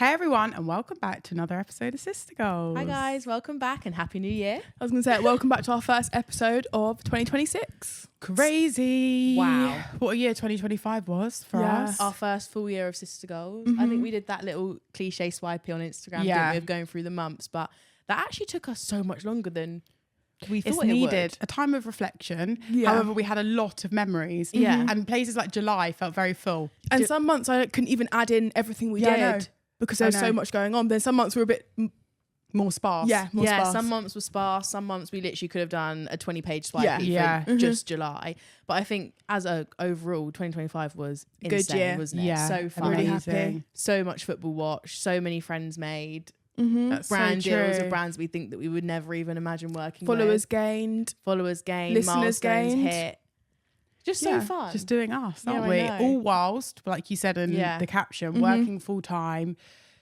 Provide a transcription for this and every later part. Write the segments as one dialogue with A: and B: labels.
A: Hey everyone, and welcome back to another episode of Sister Goals.
B: Hi guys, welcome back and Happy New Year.
C: I was going to say, welcome back to our first episode of 2026.
A: Crazy.
B: Wow.
A: What a year 2025 was for us.
B: Our first full year of Sister Goals. I think we did that little cliche swipey on Instagram, didn't we, of going through the months, but that actually took us so much longer than we thought
A: It's
B: it
A: needed
B: would.
A: a time of reflection.
C: Yeah.
A: However, we had a lot of memories.
B: Yeah.
A: And places like July felt very full.
C: And some months I couldn't even add in everything we
A: Yeah, I know.
C: did because there was so much going on. Then some months were a bit
A: More sparse.
C: more sparse.
B: Some months were sparse. Some months we literally could have done a 20-page swipey
A: Yeah.
B: for just July. But I think as a overall, 2025 was
C: Good
B: insane,
C: year.
B: wasn't it?
A: Yeah.
B: So fun.
C: Really
A: Amazing.
C: happy.
B: So much football watched. So many friends made.
A: That's
B: Brand
A: so
B: deals
A: true.
B: of brands we think that we would never even imagine working
C: Followers
B: with.
C: gained.
B: Followers gained,
C: Listeners
B: milestones
C: gained.
B: hit. Just so
A: Yeah,
B: fun.
A: Just doing us, aren't
B: Yeah, I
A: we?
B: know.
A: All whilst, like you said in the caption, working full time,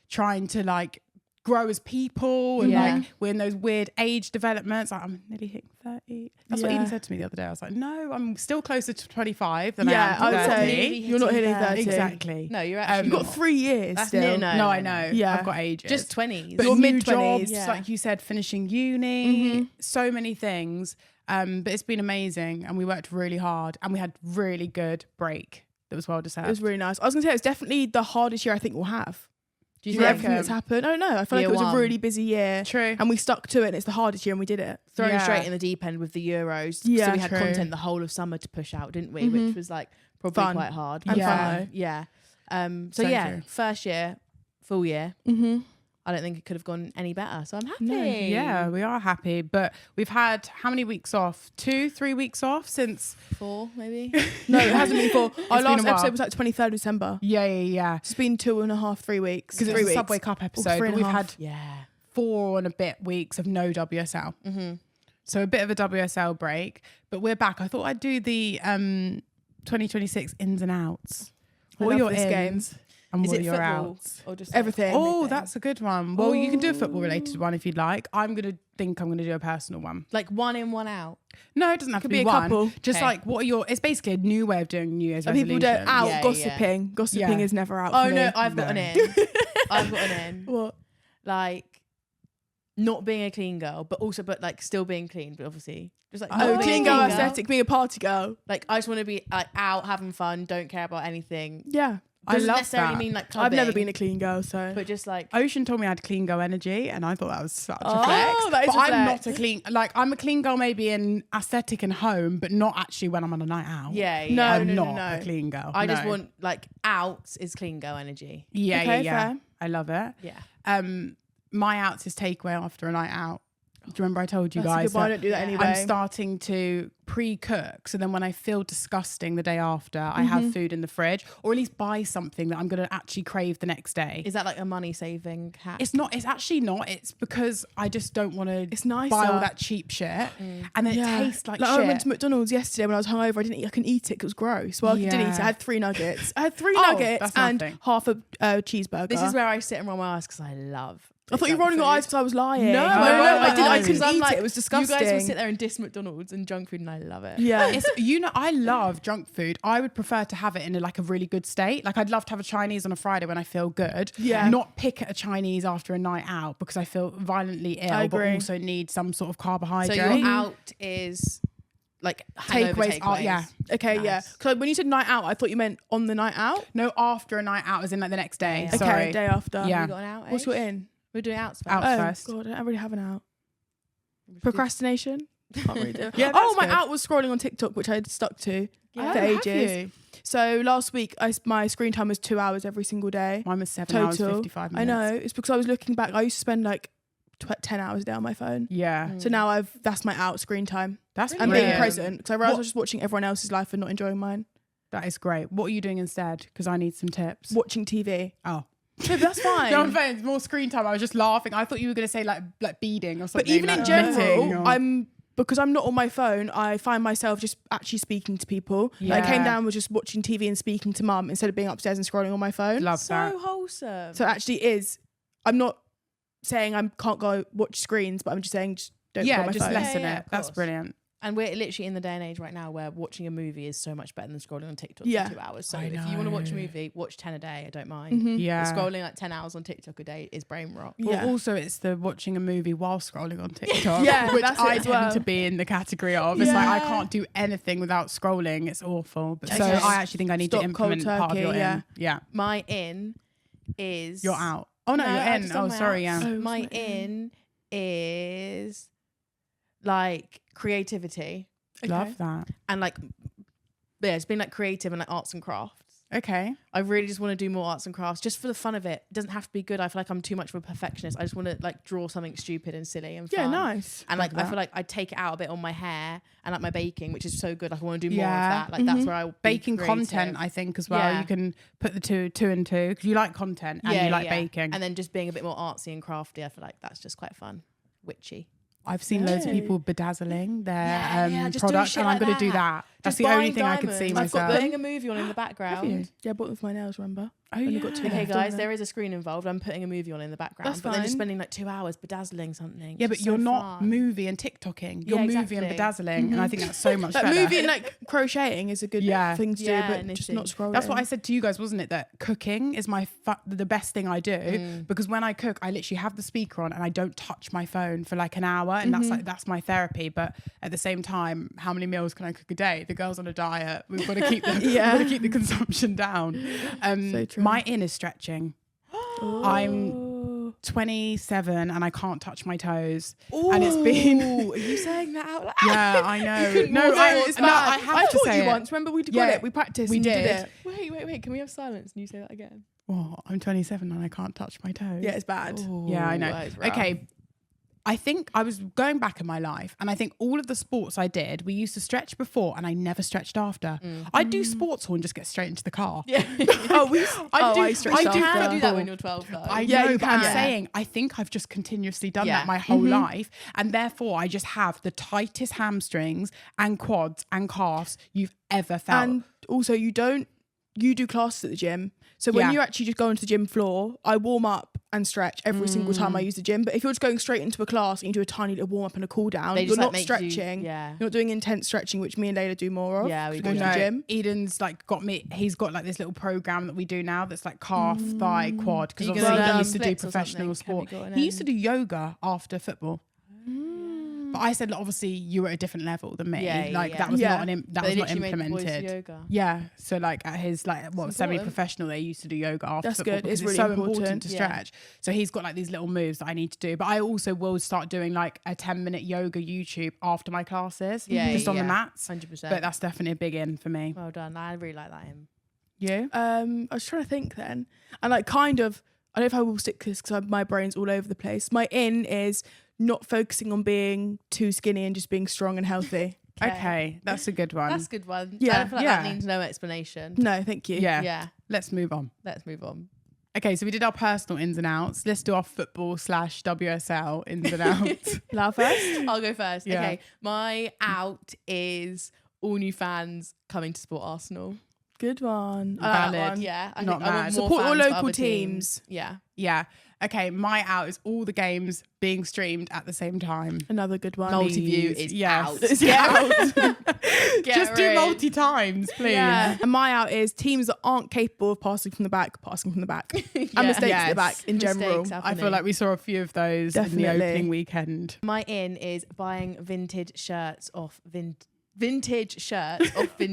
A: trying to like grow as people, and like we're in those weird age developments. Like I'm nearly hitting 30. That's what Eden said to me the other day. I was like, no, I'm still closer to 25 than I am to
C: I would
A: 30.
C: say you're not hitting 30.
A: Exactly.
B: No, you're actually
C: You've got 3 years
B: That's
C: still.
B: near
A: No, I know.
C: Yeah.
A: I've got ages.
B: just 20s.
A: but
C: You're
A: new
C: mid-20s.
A: jobs, like you said, finishing uni, so many things. But it's been amazing, and we worked really hard, and we had really good break that was well deserved.
C: It was really nice. I was going to say, it's definitely the hardest year I think we'll have.
B: Do you
C: For
B: think?
C: everything that's happened. I don't know. I feel like
B: Year
C: it was
B: one.
C: a really busy year.
A: True.
C: And we stuck to it, and it's the hardest year, and we did it.
B: Thrown
A: Yeah.
B: straight in the deep end with the Euros.
C: Yeah,
B: so we had
A: true.
B: content the whole of summer to push out, didn't we? Which was like probably
C: Fun.
B: quite hard.
C: And
A: Yeah.
C: fun though.
B: Yeah.
A: So
B: So
A: true.
B: first year, full year.
C: Mm-hmm.
B: I don't think it could have gone any better. So I'm happy.
C: No.
A: Yeah, we are happy, but we've had how many weeks off? 2-3 weeks off since.
B: 4 maybe.
C: No, it hasn't been for. Our
A: been
C: last
A: a while.
C: episode was like 23rd December.
A: Yeah.
C: It's been 2.5, 3 weeks.
A: Because
C: 3
A: it's a
C: weeks.
A: Subway Cup episode,
C: three
A: but
C: and a
A: we've
C: half.
A: had
B: Yeah.
A: 4 and a bit weeks of no WSL. So a bit of a WSL break, but we're back. I thought I'd do the 2026 ins and outs. What are your ins
C: games?
A: and
B: Is
A: what
B: it
A: are your
B: football
A: outs?
B: or just
C: Everything.
A: Oh, that's a good one. Well, you can do a
B: Ooh.
A: football related one if you'd like. I'm going to do a personal one.
B: like 1 in, 1 out?
A: No, it doesn't have
C: Could
A: to be
C: be a
A: one.
C: couple.
A: Just
B: Okay.
A: like, what are your, it's basically a new way of doing New Year's
C: And people
A: resolutions.
C: don't out
B: Yeah,
C: gossiping. Gossiping
A: Yeah.
C: is never out.
B: Oh
C: for
B: no,
C: me.
B: I've got an
A: No.
B: in. I've got an in.
C: What?
B: Like not being a clean girl, but like still being clean, but obviously just like
C: Oh,
B: not being a
C: clean girl aesthetic, being a party girl.
B: Like I just want to be like out having fun, don't care about anything.
C: Yeah.
A: I
B: Doesn't
A: love
B: necessarily
A: that.
B: mean like
C: I've
B: clubbing,
C: never been a clean girl, so.
B: but just like
A: Ocean told me I had clean girl energy, and I thought that was such a
C: Oh,
A: flex.
C: that is
A: but
C: a
A: I'm
C: flex.
A: not a clean, like I'm a clean girl maybe in aesthetic and home, but not actually when I'm on a night out.
B: yeah.
C: No,
A: I'm
C: no,
A: not
C: no.
A: a clean girl.
B: I just
A: No.
B: want like out is clean girl energy.
A: Yeah,
C: Okay,
A: yeah.
C: fair.
A: I love it.
B: Yeah.
A: My outs is takeaway after a night out. Do you remember I told you
C: That's a
A: guys
C: good one. I
A: that
C: don't do that
B: Yeah.
C: anyway.
A: I'm starting to pre-cook, so then when I feel disgusting the day after, I have food in the fridge, or at least buy something that I'm going to actually crave the next day.
B: Is that like a money saving hack?
A: It's not. It's actually not. It's because I just don't want to.
C: It's nicer.
A: buy all that cheap shit, and then it tastes like
C: I went
A: shit.
C: to McDonald's yesterday when I was hungover. I couldn't eat it 'cause it was gross. Well, I didn't eat it.
A: Yeah.
C: I had 3 nuggets. I had 3
A: Oh,
C: nuggets
A: that's
C: and
A: nothing.
C: half a cheeseburger.
B: This is where I sit and roll my eyes because I love.
C: I thought you were
B: junk
C: rolling your
B: food.
C: eyes because I was lying.
B: No,
C: I did. I
B: because
C: couldn't
B: I'm
C: eat
B: like,
C: it. It was disgusting.
B: You guys will sit there and diss McDonald's and junk food, and I love it.
C: Yeah.
A: It's, I love junk food. I would prefer to have it in a really good state. Like I'd love to have a Chinese on a Friday when I feel good.
C: Yeah.
A: Not pick at a Chinese after a night out because I feel violently ill,
C: I
A: but
C: agree.
A: also need some sort of
B: So
A: carbohydrate.
B: your out is like hangover
A: Takeaways are- yeah.
C: Okay,
B: Nice.
C: yeah. Because when you said night out, I thought you meant on the night out.
A: No, after a night out, as in like the next day.
B: Yeah.
A: Sorry.
C: Okay, day after.
A: Yeah.
B: You got an out?
C: What's
B: eh?
C: your in?
B: We're doing outs.
A: Out
C: Oh
A: first.
C: God, I don't really have an out. Procrastination. Can't really do it.
A: Yeah,
C: Oh,
A: that's
C: my
A: good.
C: out was scrolling on TikTok, which I had stuck to
A: Oh,
C: for
A: have
C: ages.
A: you?
C: So last week, my screen time was 2 hours every single day.
A: Mine was 7 hours,
C: Total.
A: 55
C: I
A: minutes.
C: know. It's because I was looking back. I used to spend like 10 hours a day on my phone.
A: Yeah.
C: So now that's my out screen time.
A: That's
C: And being
A: brilliant.
C: present. Because I realised I
A: What-
C: was just watching everyone else's life and not enjoying mine.
A: That is great. What are you doing instead? Because I need some tips.
C: Watching TV.
A: Oh.
C: No, but that's fine.
A: No, I'm saying more screen time. I was just laughing. I thought you were going to say like beading or something.
C: But even
A: like
C: in
A: knitting
C: general,
A: or-
C: because I'm not on my phone, I find myself just actually speaking to people. Like, I came
A: Yeah.
C: down with just watching TV and speaking to mum instead of being upstairs and scrolling on my phone.
A: Love
B: So
A: that.
B: wholesome.
C: So it actually is. I'm not saying I can't go watch screens, but I'm just saying just don't go on
A: Yeah,
C: my
A: just
C: phone.
A: lessen
B: Yeah,
A: it.
B: of
A: That's
B: course.
A: brilliant.
B: And we're literally in the day and age right now where watching a movie is so much better than scrolling on TikTok for 2 hours. So if you want to watch a movie, watch 10 a day. I don't mind.
A: Yeah.
B: But scrolling like 10 hours on TikTok a day is brain rot.
A: Well, also it's the watching a movie while scrolling on TikTok, which
C: that's
A: I tend to be in the category of. It's like I can't do anything without scrolling. It's awful. But so I actually think I need to implement part of your in. Yeah.
B: My in is...
A: You're out. Oh, no, you're in. Oh, sorry,
B: out. My in is like creativity.
A: Okay. Love that.
B: And like, yeah, it's been like creative and like arts and crafts.
A: Okay.
B: I really just want to do more arts and crafts just for the fun of it. It doesn't have to be good. I feel like I'm too much of a perfectionist. I just want to like draw something stupid and silly and fun.
C: Yeah, nice.
B: And like, I feel like I take it out a bit on my hair and like my baking, which is so good. Like I want to do more of that. Like that's where I
A: baking content, I think as well. You can put the two and two because you like content and you like baking.
B: And then just being a bit more artsy and crafty. I feel like that's just quite fun. Witchy.
A: I've seen loads of people bedazzling their products, and I'm going to do that. That's the only thing I could see myself.
B: I've got putting a movie on in the background.
C: Yeah, I bought them for my nails, remember?
A: Oh, yeah.
B: Okay, guys, there is a screen involved. I'm putting a movie on in the background.
C: That's
B: but then just spending like 2 hours bedazzling something.
A: Yeah, but you're not movie and TikToking. You're movie and bedazzling. And I think that's so much better.
C: Movie and like crocheting is a good thing to do, but just not scrolling.
A: That's what I said to you guys, wasn't it? That cooking is the best thing I do. Because when I cook, I literally have the speaker on and I don't touch my phone for like an hour. And that's my therapy. But at the same time, how many meals can I cook a day? The girl's on a diet. We've got to keep the, we've got to keep the consumption down. So true. My in is stretching. I'm 27 and I can't touch my toes. And it's been...
B: Are you saying that out loud?
A: Yeah, I know. I have to say it.
C: Once. Remember we got it. We practiced. We did it.
B: Wait. Can we have silence and you say that again?
A: Oh, I'm 27 and I can't touch my toes.
C: Yeah, it's bad.
A: Yeah, I know. Okay. I think I was going back in my life and I think all of the sports I did, we used to stretch before and I never stretched after. I'd do sports hall and just get straight into the car. Yeah.
B: I stretched after. You can't do that when you're 12 though.
A: I know, but I'm saying, I think I've just continuously done that my whole life. And therefore I just have the tightest hamstrings and quads and calves you've ever felt.
C: And also you do classes at the gym. So when you actually just go into the gym floor, I warm up and stretch every single time I use the gym. But if you're just going straight into a class and you do a tiny little warm up and a cool down, you're not stretching. You're not doing intense stretching, which me and Layla do more of.
B: Yeah, we
C: go to the gym.
A: Eden's like he's got like this little program that we do now that's like calf, thigh, quad. Because obviously he used to do professional sport. He used to do yoga after football. But I said, obviously, you were at a different level than me. That was not implemented.
B: Yoga.
A: Yeah, so like at his semi-professional, they used to do yoga after football.
C: That's good.
A: Because it's really so important to stretch. So he's got like these little moves that I need to do. But I also will start doing like a 10-minute yoga YouTube after my classes, just on the mats.
B: 100%.
A: But that's definitely a big in for me.
B: Well done. I really like that in.
A: You?
C: I was trying to think then, and like kind of, I don't know if I will stick to this because my brain's all over the place. My in is not focusing on being too skinny and just being strong and healthy.
A: Okay, that's a good one.
B: That's a good one.
C: Yeah.
B: I feel like that needs no explanation.
C: No, thank you.
A: Yeah. Let's move on. Okay, so we did our personal ins and outs. Let's do our football/WSL ins and outs.
C: Love first?
B: I'll go first. Yeah. Okay, my out is all new fans coming to support Arsenal.
C: Good one.
A: Valid.
B: Yeah, I
A: not
B: think
A: mad.
C: Support all local teams.
B: Yeah.
A: Okay, my out is all the games being streamed at the same time.
C: Another good one.
B: Multi-view is out.
A: Just do multi-times, please.
C: Yeah. And my out is teams that aren't capable of passing from the back. And mistakes at the back in general.
A: I feel like we saw a few of those in the opening weekend.
B: My in is buying vintage shirts off vintage. That was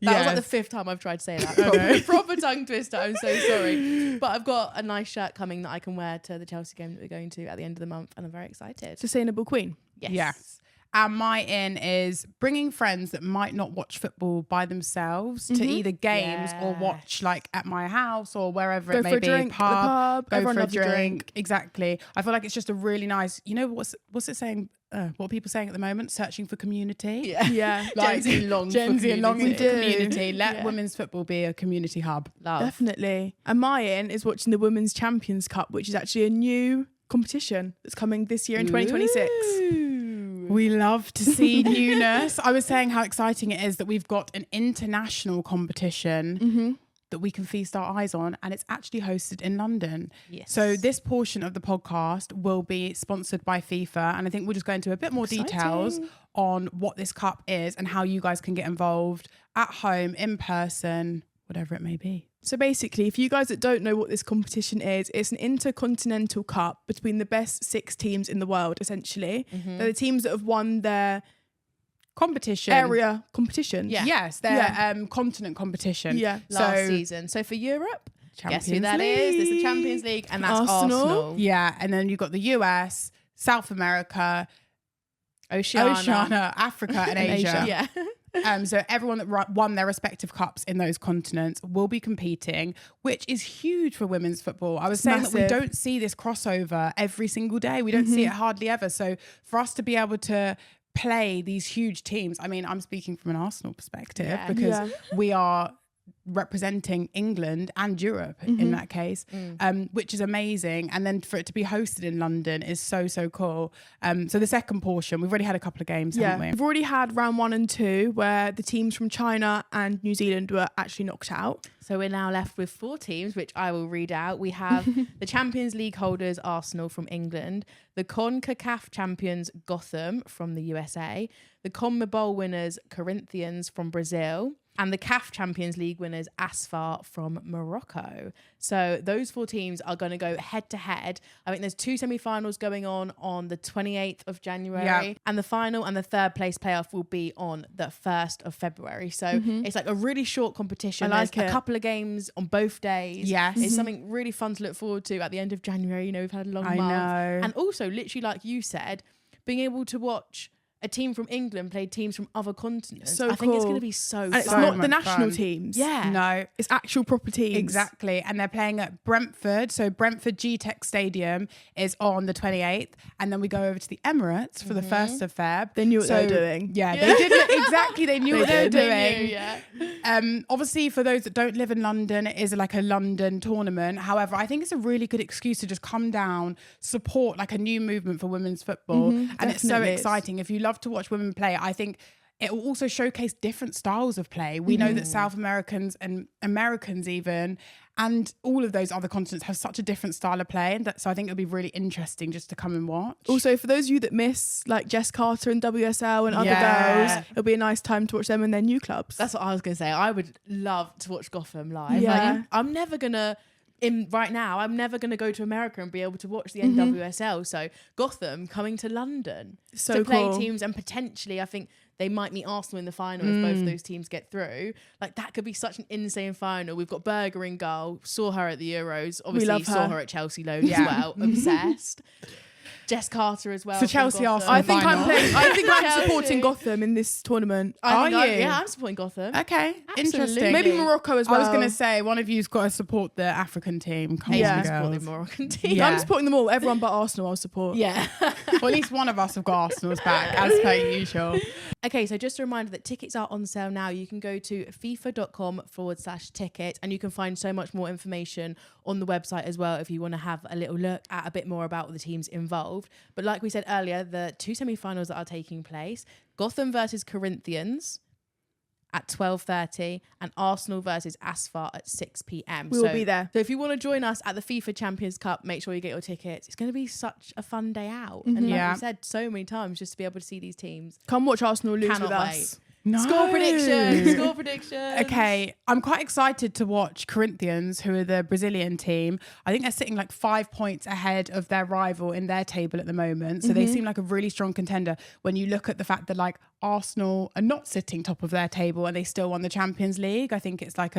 B: like the 5th time I've tried to say that. Proper tongue twister. I'm so sorry. But I've got a nice shirt coming that I can wear to the Chelsea game that we're going to at the end of the month, and I'm very excited.
C: Sustainable Queen.
A: Yes. And my in is bringing friends that might not watch football by themselves to either games or watch like at my house or wherever it may be. Pub. Go for a drink. Exactly. I feel like it's just a really nice, what's it saying? What are people saying at the moment? Searching for community.
C: Yeah.
B: Like, Gen Z and longing
C: for
A: community. Let women's football be a community hub.
B: Love.
C: Definitely. And my in is watching the Women's Champions Cup, which is actually a new competition that's coming this year in 2026.
A: We love to see newness. I was saying how exciting it is that we've got an international competition that we can feast our eyes on, and it's actually hosted in London.
B: Yes.
A: So this portion of the podcast will be sponsored by FIFA, and I think we'll just go into a bit more details on what this cup is and how you guys can get involved at home, in person, whatever it may be.
C: So basically, if you guys that don't know what this competition is, it's an intercontinental cup between the best 6 teams in the world, essentially. They're the teams that have won their
A: competition.
C: Area competition.
B: Yeah.
A: Yes, their continent competition.
C: Yeah.
B: Last season. So for Europe,
A: Champions
B: guess who that
A: League.
B: is? It's the Champions League, and that's Arsenal.
A: Yeah, and then you've got the US, South America,
B: Oceania,
A: Africa, and Asia.
B: Yeah.
A: So everyone that won their respective cups in those continents will be competing, which is huge for women's football. I was saying that we don't see this crossover every single day. We don't see it hardly ever. So for us to be able to play these huge teams, I mean, I'm speaking from an Arsenal perspective because we are representing England and Europe in that case, which is amazing. And then for it to be hosted in London is so cool. So the second portion, we've already had a couple of games, haven't we?
C: We've already had round 1 and 2 where the teams from China and New Zealand were actually knocked out.
B: So we're now left with 4 teams, which I will read out. We have the Champions League holders, Arsenal from England, the CONCACAF champions, Gotham from the USA, the CONMEBOL winners, Corinthians from Brazil, and the CAF Champions League winners, Asfar from Morocco. So those 4 teams are going to go head to head. I think there's 2 semi-finals going on the 28th of January, and the final and the third place playoff will be on the 1st of February. So it's like a really short competition. There's a couple of games on both days.
A: Yes.
B: It's something really fun to look forward to at the end of January. You know, we've had a long month.
A: know.
B: And also, literally, like you said, being able to watch a team from England play teams from other continents. I think it's going to be so fun.
C: It's not the national teams.
B: Yeah.
A: No.
C: It's actual proper teams.
A: Exactly. And they're playing at Brentford. So Brentford G-Tech Stadium is on the 28th. And then we go over to the Emirates for the 1st of Feb.
C: They knew what they were doing.
A: Yeah, they did. Exactly. They knew what they were doing.
B: Yeah.
A: Obviously, for those that don't live in London, it is like a London tournament. However, I think it's a really good excuse to just come down, support like a new movement for women's football. And it's so exciting. If you love to watch women play, I think it will also showcase different styles of play. We know that South Americans and Americans even, and all of those other continents have such a different style of play. And so I think it'll be really interesting just to come and watch.
C: Also, for those of you that miss like Jess Carter and WSL and other girls, it'll be a nice time to watch them in their new clubs.
B: That's what I was going to say. I would love to watch Gotham live.
C: Yeah.
B: Like, I'm never going to... right now, I'm never going to go to America and be able to watch the NWSL. So Gotham coming to London to play teams, and potentially I think they might meet Arsenal in the final if both of those teams get through. Like, that could be such an insane final. We've got Berger in goal. Saw her at the Euros. Obviously saw her at Chelsea loads as well. Obsessed. Jess Carter as well.
A: So Chelsea are.
C: I think I'm supporting Gotham in this tournament.
A: Are you?
B: Yeah, I'm supporting Gotham.
A: Okay,
B: Absolutely.
A: interesting.
C: Maybe Morocco as well.
A: I was going to say one of you's got to support the African team. Come on,
B: I'm supporting
A: girls.
B: the Moroccan team.
A: Yeah.
C: I'm supporting them all. Everyone but Arsenal I'll support.
B: Yeah.
A: Well, at least one of us have got Arsenal's back, as per usual.
B: Okay, so just a reminder that tickets are on sale now. You can go to fifa.com/ticket, and you can find so much more information on the website as well if you want to have a little look at a bit more about the teams involved. But like we said earlier, the 2 semi-finals that are taking place, Gotham versus Corinthians at 12:30 and Arsenal versus Asfar at 6 p.m.
C: We'll be there.
B: So if you want to join us at the FIFA Champions Cup, make sure you get your tickets. It's going to be such a fun day out. And like we said so many times, just to be able to see these teams.
C: Come watch Arsenal lose
B: Cannot
C: with
B: wait.
C: us.
A: No.
B: Score prediction.
A: Okay, I'm quite excited to watch Corinthians, who are the Brazilian team. I think they're sitting like 5 points ahead of their rival in their table at the moment. So they seem like a really strong contender when you look at the fact that like Arsenal are not sitting top of their table and they still won the Champions League. I think it's like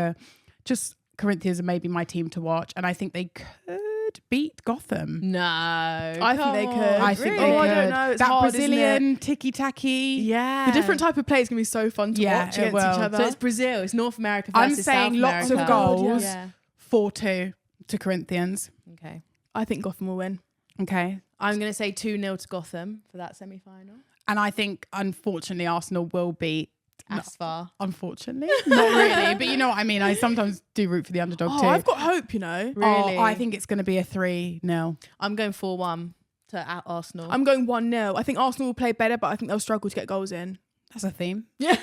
A: Corinthians are maybe my team to watch, and I think they could beat Gotham.
B: No,
C: I think they could.
A: I think they could.
C: I don't know. It's
A: that
C: hard,
A: Brazilian ticky-tacky.
B: Yeah.
C: The different type of play is going to be so fun to watch against each other.
B: So it's Brazil, it's North America
A: I'm
B: versus
A: saying
B: South
A: lots
B: America.
A: of goals.
B: Yeah.
A: 4-2 to Corinthians.
B: Okay.
C: I think Gotham will win.
A: Okay.
B: I'm going to say 2-0 to Gotham for that semi-final.
A: And I think, unfortunately, Arsenal will beat
B: Asfar.
A: Unfortunately. Not really. But you know what I mean? I sometimes do root for the underdog too.
C: I've got hope, you know.
B: Really?
A: I think it's going to be a 3-0.
B: I'm going 4-1 to Arsenal.
C: I'm going 1-0. I think Arsenal will play better, but I think they'll struggle to get goals in.
A: That's a theme.
C: Yeah.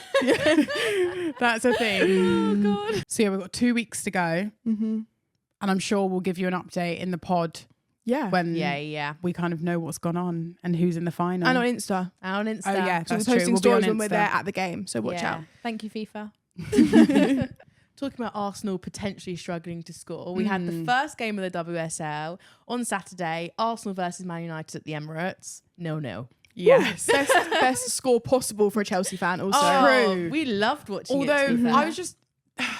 A: That's a theme.
B: Oh God.
A: So yeah, we've got 2 weeks to go. And I'm sure we'll give you an update in the pod.
C: Yeah.
A: When we kind of know what's gone on and who's in the final.
C: And on Insta.
B: Oh
A: yeah,
C: so
A: that's
C: we're
A: true.
C: posting stories when we're there at the game. So watch out.
B: Thank you, FIFA. Talking about Arsenal potentially struggling to score, we had the first game of the WSL on Saturday. Arsenal versus Man United at the Emirates. 0-0.
A: Yes.
C: Best score possible for a Chelsea fan also.
A: True.
B: We loved watching
A: Although
B: it. Although
A: I was just,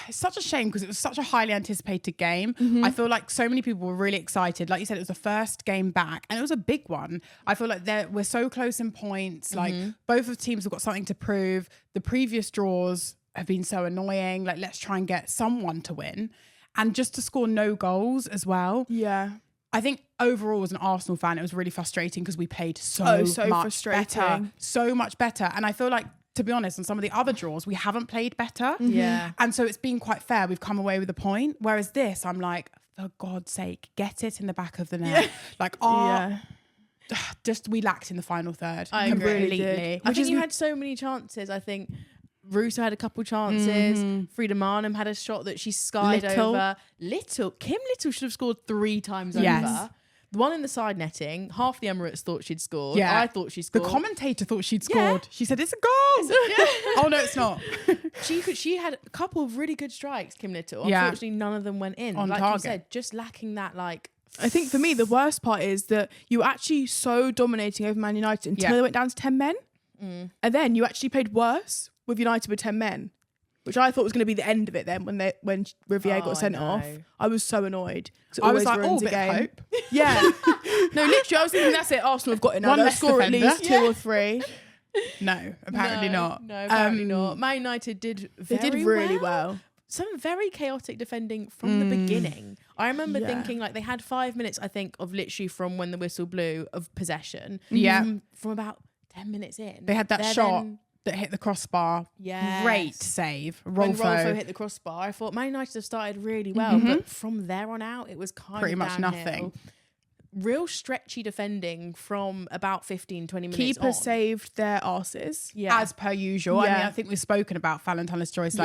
A: it's such a shame because it was such a highly anticipated game. I feel like so many people were really excited. Like you said, it was the first game back and it was a big one. I feel like we're so close in points. Like both of the teams have got something to prove. The previous draws have been so annoying. Like, let's try and get someone to win. And just to score no goals as well.
C: Yeah.
A: I think overall as an Arsenal fan, it was really frustrating because we played so much better. So much better. And I feel like, to be honest, on some of the other draws, we haven't played better.
B: Yeah.
A: And so it's been quite fair. We've come away with a point. Whereas this, I'm like, for God's sake, get it in the back of the net. Like, just we lacked in the final third.
B: I
A: completely.
B: Agree. I think you had so many chances. I think Russo had a couple chances. Frida Marnham had a shot that she skied over. Kim Little should have scored 3 times over. The one in the side netting, half the Emirates thought she'd scored. Yeah. I thought she scored.
A: The commentator thought she'd scored. She said, it's a goal. Oh, no, it's not.
B: She had a couple of really good strikes, Kim Little. Unfortunately, none of them went in.
A: On
B: like
A: target.
B: you said, just lacking that, like...
C: I think for me, the worst part is that you were actually so dominating over Man United until they went down to 10 men. And then you actually played worse with United with 10 men, which I thought was going to be the end of it then when Riviere got sent off. I was so annoyed.
A: I was like, bit of hope.
C: Yeah. No, literally, I was thinking, that's it. Arsenal have got it now. They'll score at least 2 or 3.
A: No, apparently not.
B: No, apparently not. Man United did
C: really well.
B: Some very chaotic defending from the beginning. I remember thinking like they had 5 minutes, I think, of literally from when the whistle blew of possession. Yeah. From about 10 minutes in.
A: They had that shot that hit the crossbar.
B: Yes.
A: Great save.
B: When Rolfo hit the crossbar, I thought Man United have started really well, but from there on out, it was pretty much nothing. Real stretchy defending from about 15, 20 minutes
C: Keeper saved their arses.
A: Yeah. As per usual. I mean, I think we've spoken about Valentina's Joyce,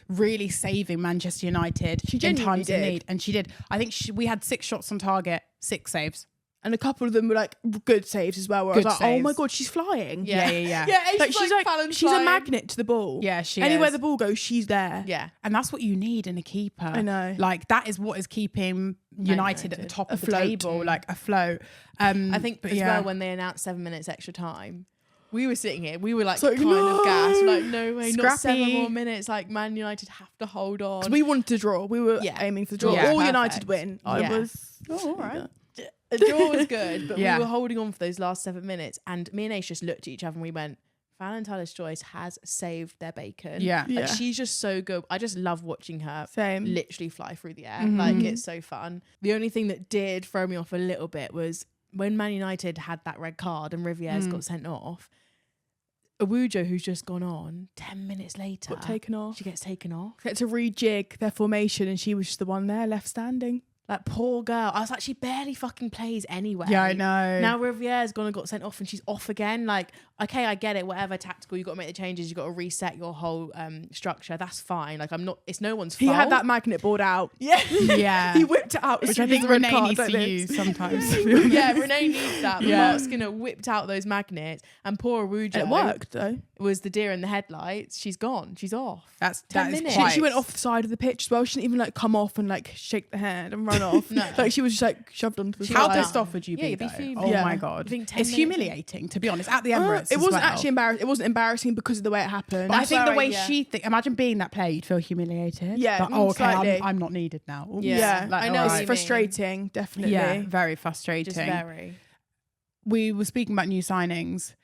A: really saving Manchester United in times of need. And she did. I think we had 6 shots on target, 6 saves.
C: And a couple of them were like good saves as well. Where I was like, oh my God, she's flying.
A: Yeah.
C: She's a magnet to the ball.
A: Yeah, she
C: Anywhere
A: is.
C: the ball goes, she's there.
B: Yeah.
A: And that's what you need in a keeper.
C: I know.
A: Like, that is what is keeping United at the top of the table, like afloat.
B: I think as well, when they announced 7 minutes extra time, we were sitting here, we were like of gassed, like no way,
A: Scrappy.
B: Not 7 more minutes, like Man United have to hold on.
C: 'Cause we wanted to draw. We were aiming for the draw.
A: Yeah,
C: all
A: perfect.
C: United win. I was,
A: all right.
B: A draw was good, but we were holding on for those last 7 minutes. And me and Ace just looked at each other and we went, Valentina's Joyce has saved their bacon. Like, she's just so good. I just love watching her literally fly through the air. Like, it's so fun. The only thing that did throw me off a little bit was when Man United had that red card and Riviere's got sent off. Awujo, who's just gone on, 10 minutes later,
C: got taken off.
B: She gets taken off.
C: They had to rejig their formation and she was just the one there left standing.
B: Like, poor girl. I was like, she barely fucking plays anyway.
A: Yeah, I know.
B: Now Riviere's gone and got sent off and she's off again. Like, okay, I get it. Whatever, tactical. You've got to make the changes. You've got to reset your whole structure. That's fine. Like, it's no one's fault.
C: He had that magnet board out.
B: Yeah.
A: Yeah.
C: He whipped it out.
A: Which I think Renee needs to use sometimes.
B: Yeah, Renee needs that. But Mark Skinner whipped out those magnets and poor Awujo.
C: It worked, though.
B: Was the deer in the headlights. She's gone. She's off.
A: That
B: 10
A: is
B: minutes.
C: She went off the side of the pitch as well. She didn't even like come off and like shake the hand and run off.
B: No.
C: Like, she was just like shoved onto the side.
A: How pissed off would you be?
B: Yeah, you'd be
A: though?
B: fuming.
A: Oh
B: Yeah.
A: my God.
B: It's
A: humiliating, to be honest, at the Emirates.
C: It wasn't actually embarrassing. It wasn't embarrassing because of the way it happened.
A: But I think the way she imagine being that player, you'd feel humiliated.
C: Yeah,
A: But,
C: slightly.
A: I'm not needed now. Oops.
B: Yeah.
C: Like,
B: I know.
C: It's frustrating, definitely.
A: Yeah, very frustrating.
B: Just very.
A: We were speaking about new signings.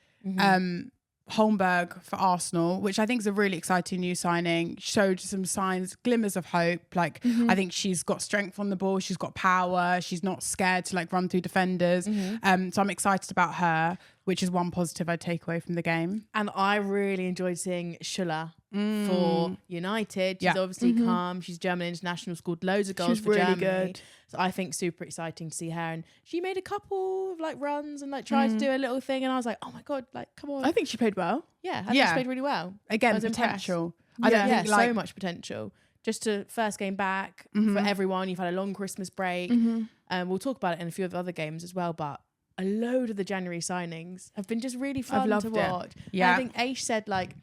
A: Holmberg for Arsenal, which I think is a really exciting new signing, showed some signs, glimmers of hope. Like, I think she's got strength on the ball, she's got power, she's not scared to like run through defenders. So I'm excited about her. which is one positive I take away from the game.
B: And I really enjoyed seeing Schuller for United. She's obviously come. She's German international, scored loads of goals for Germany. Good. So I think super exciting to see her. And she made a couple of like runs and like tried to do a little thing. And I was like, oh my God, like, come on.
C: I think she played well.
B: Yeah, I think she played really well.
A: Again, potential.
B: I don't think so much potential. Just to first game back for everyone. You've had a long Christmas break. We'll talk about it in a few of the other games as well. But a load of the January signings have been just really fun to watch. Yeah, and I think Aish said like,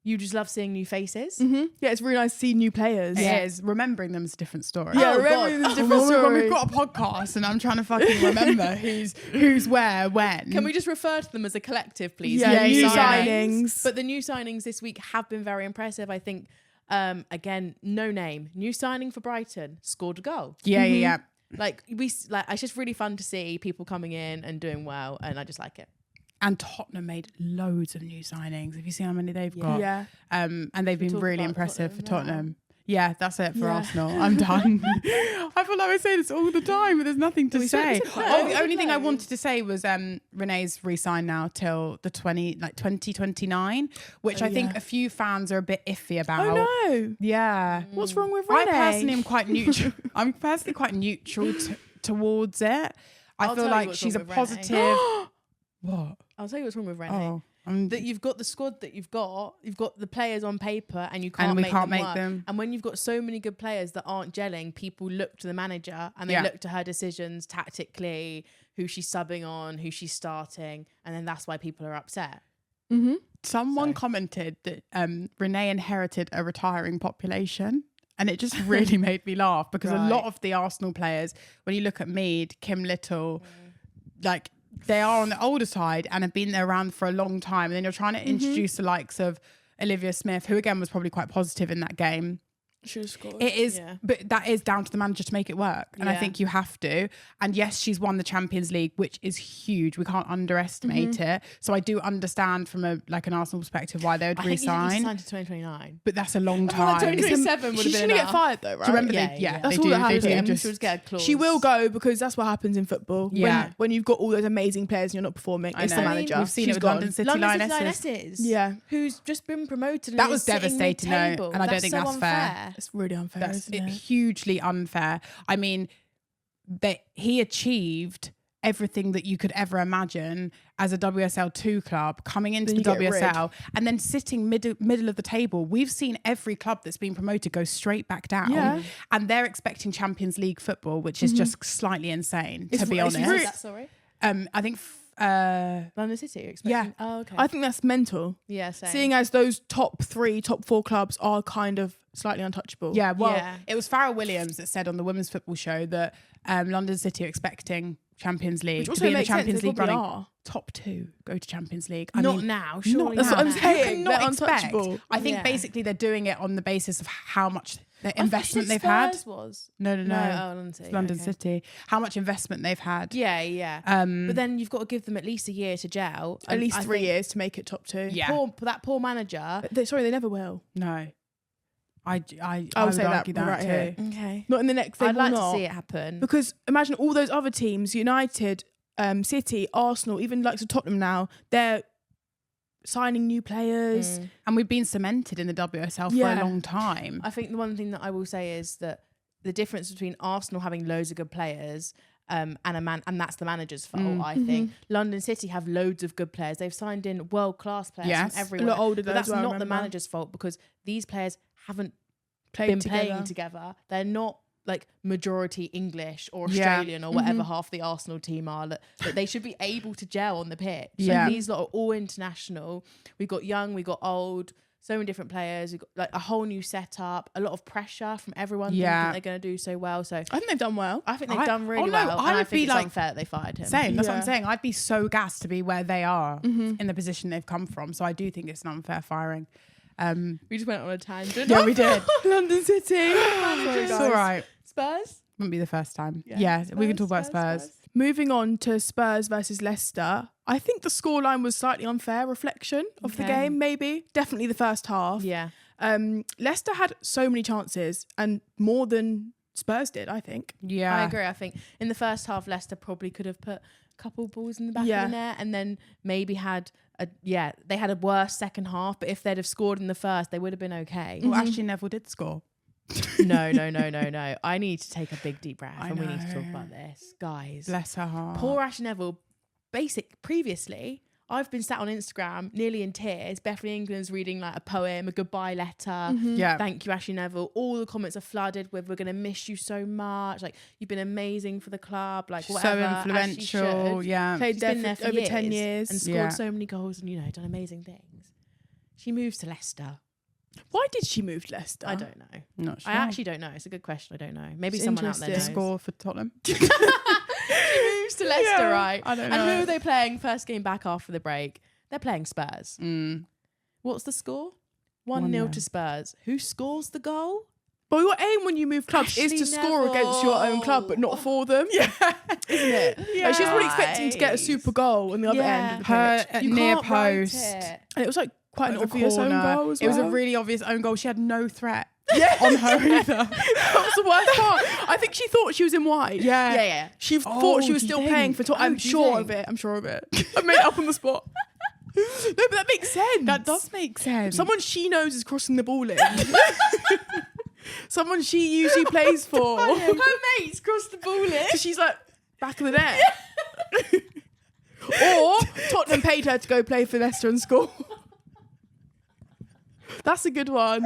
B: you just love seeing new faces.
C: Yeah, it's really nice to see new players.
A: It is. Remembering them is a different story.
C: Yeah, remembering them is a different story.
A: When we've got a podcast and I'm trying to fucking remember who's where, when.
B: Can we just refer to them as a collective, please?
C: Yeah, new signings.
B: But the new signings this week have been very impressive. I think, again, no name. New signing for Brighton, scored a goal.
A: Yeah.
B: Like, it's just really fun to see people coming in and doing well, and I just like it.
A: And Tottenham made loads of new signings. Have you seen how many they've got?
C: Yeah.
A: And they've been really impressive for Tottenham. Yeah, that's it for Arsenal. I'm done. I feel like I say this all the time, but there's nothing to say. The only thing I wanted to say was Renee's re-signed now till the 2029, which I think a few fans are a bit iffy about.
C: Oh no.
A: Yeah.
C: What's wrong with Renee?
A: I personally am quite neutral. I'm personally quite neutral towards it. I feel like she's a positive. What?
B: I'll tell you what's wrong with Renee. That you've got the squad that you've got the players on paper, and you can't make them. And when you've got so many good players that aren't gelling, people look to the manager and they look to her decisions tactically, who she's subbing on, who she's starting, and then that's why people are upset.
A: Someone commented that Renee inherited a retiring population. And it just really made me laugh because a lot of the Arsenal players, when you look at Mead, Kim Little, like, they are on the older side and have been there around for a long time. And then you're trying to introduce the likes of Olivia Smith, who again was probably quite positive in that game.
C: Should have scored.
A: It is, but that is down to the manager to make it work. And I think you have to. And yes, she's won the Champions League, which is huge. We can't underestimate it. So I do understand from an Arsenal perspective why they would resign.
B: I think signed to 2029.
A: But that's a long time.
B: 2027 would have been enough.
C: Get fired though, right?
A: Do you remember
C: that's all that happens.
B: She would get a clause.
C: She will go because that's what happens in football.
A: Yeah.
C: When you've got all those amazing players and you're not performing, it's the manager.
A: We've seen it with London City Lionesses.
C: Yeah.
B: Who's just been promoted.
A: That was devastating though. And I don't think that's fair.
C: It's really unfair.
A: That's hugely unfair. I mean, he achieved everything that you could ever imagine as a WSL 2 club, coming into the WSL and then sitting middle of the table. We've seen every club that's been promoted go straight back down, and they're expecting Champions League football, which is just slightly insane, to be honest.
B: Sorry.
A: I think
B: London City are expecting.
C: Yeah.
B: Oh, okay.
C: I think that's mental.
B: Yeah, same.
C: Seeing as those top 3, top 4 clubs are kind of slightly untouchable.
A: Yeah, well, it was Farrell Williams that said on the Women's Football Show that London City are expecting Champions League to be in the Champions League running. Top 2 go to Champions League.
B: Not now, surely.
C: That's what I'm saying.
A: Not untouchable. I think basically they're doing it on the basis of how much the investment they've had.
B: No.
A: London City. How much investment they've had.
B: Yeah. But then you've got to give them at least a year to gel.
C: At least 3 years to make it top 2.
B: Yeah. That poor manager.
C: They never will.
A: No. I
C: would say
A: argue that
C: right
A: too.
C: Here.
B: Okay.
C: Not in the next.
B: I'd like to see it happen.
C: Because imagine all those other teams, United, City, Arsenal, even like Tottenham now, they're signing new players.
A: And we've been cemented in the WSL for a long time.
B: I think the one thing that I will say is that the difference between Arsenal having loads of good players and that's the manager's fault, I think. London City have loads of good players. They've signed in world-class players from everywhere.
C: A lot older,
B: but that's not the manager's fault because these players haven't been playing together. They're not like majority English or Australian or whatever half the Arsenal team are, that they should be able to gel on the pitch. So these lot are all international. We've got young, we got old, so many different players. We've got like a whole new setup, a lot of pressure from everyone thinking they're going to do so well. So I
C: think they've done well.
B: I think they've done really well. I think it's unfair that they fired him.
A: Same, that's what I'm saying. I'd be so gassed to be where they are in the position they've come from. So I do think it's an unfair firing.
B: We just went on a tangent.
A: Yeah, we did.
C: London City.
A: It's all right.
B: Spurs?
A: Wouldn't be the first time. Yeah, we can talk about Spurs.
C: Moving on to Spurs versus Leicester. I think the scoreline was slightly unfair reflection of the game, maybe. Definitely the first half.
B: Yeah.
C: Leicester had so many chances and more than Spurs did, I think.
A: Yeah.
B: I agree. I think in the first half, Leicester probably could have put a couple balls in the back of the net and then maybe they had a worse second half, but if they'd have scored in the first, they would have been okay.
A: Well, actually, Neville did score.
B: No. I need to take a big deep breath and we need to talk about this. Guys.
A: Bless her heart.
B: Poor Ashley Neville. Previously, I've been sat on Instagram nearly in tears. Bethany England's reading like a poem, a goodbye letter.
A: Yeah.
B: Thank you, Ashley Neville. All the comments are flooded with, we're going to miss you so much. Like, you've been amazing for the club. Like, whatever.
A: So influential. Yeah.
C: Played there
B: been there
C: for over 10 years.
B: and scored so many goals and, done amazing things. She moves to Leicester.
C: Why did she move to Leicester?
B: I don't know.
A: Not sure.
B: I actually don't know. It's a good question. I don't know. Maybe
C: It's
B: someone out there knows.
A: Score for Tottenham.
B: She moves to Leicester, right?
A: I don't know.
B: And who are they playing first game back after the break? They're playing Spurs. What's the score? 1-0 to Spurs. Who scores the goal?
C: But your aim when you move clubs
B: Ashley
C: is to score against your own club, but not for them. Yeah.
B: Isn't it?
C: Yeah. Like, she was probably expecting to get a super goal on the other end of the
A: Her
C: pitch.
A: at
B: You
A: near
B: can't write
A: post.
B: it.
C: And it was like quite an
A: At the
C: obvious own
A: corner.
C: goal as
A: It was a
C: well.
A: really obvious own goal. She had no threat on her either.
C: That was the worst part. I think she thought she was in wide.
B: Yeah.
C: She thought she was
A: do you
C: still
A: think?
C: paying for Tottenham. I'm
A: Do you
C: sure
A: think?
C: of it. I'm sure of it. I made it up on the spot. No, but that makes sense.
A: That does make sense.
C: Someone she knows is crossing the ball in. Someone she usually plays for.
B: Her mates crossed the ball in.
C: So she's like, back of the net. Or Tottenham paid her to go play for Leicester and score. That's a good one.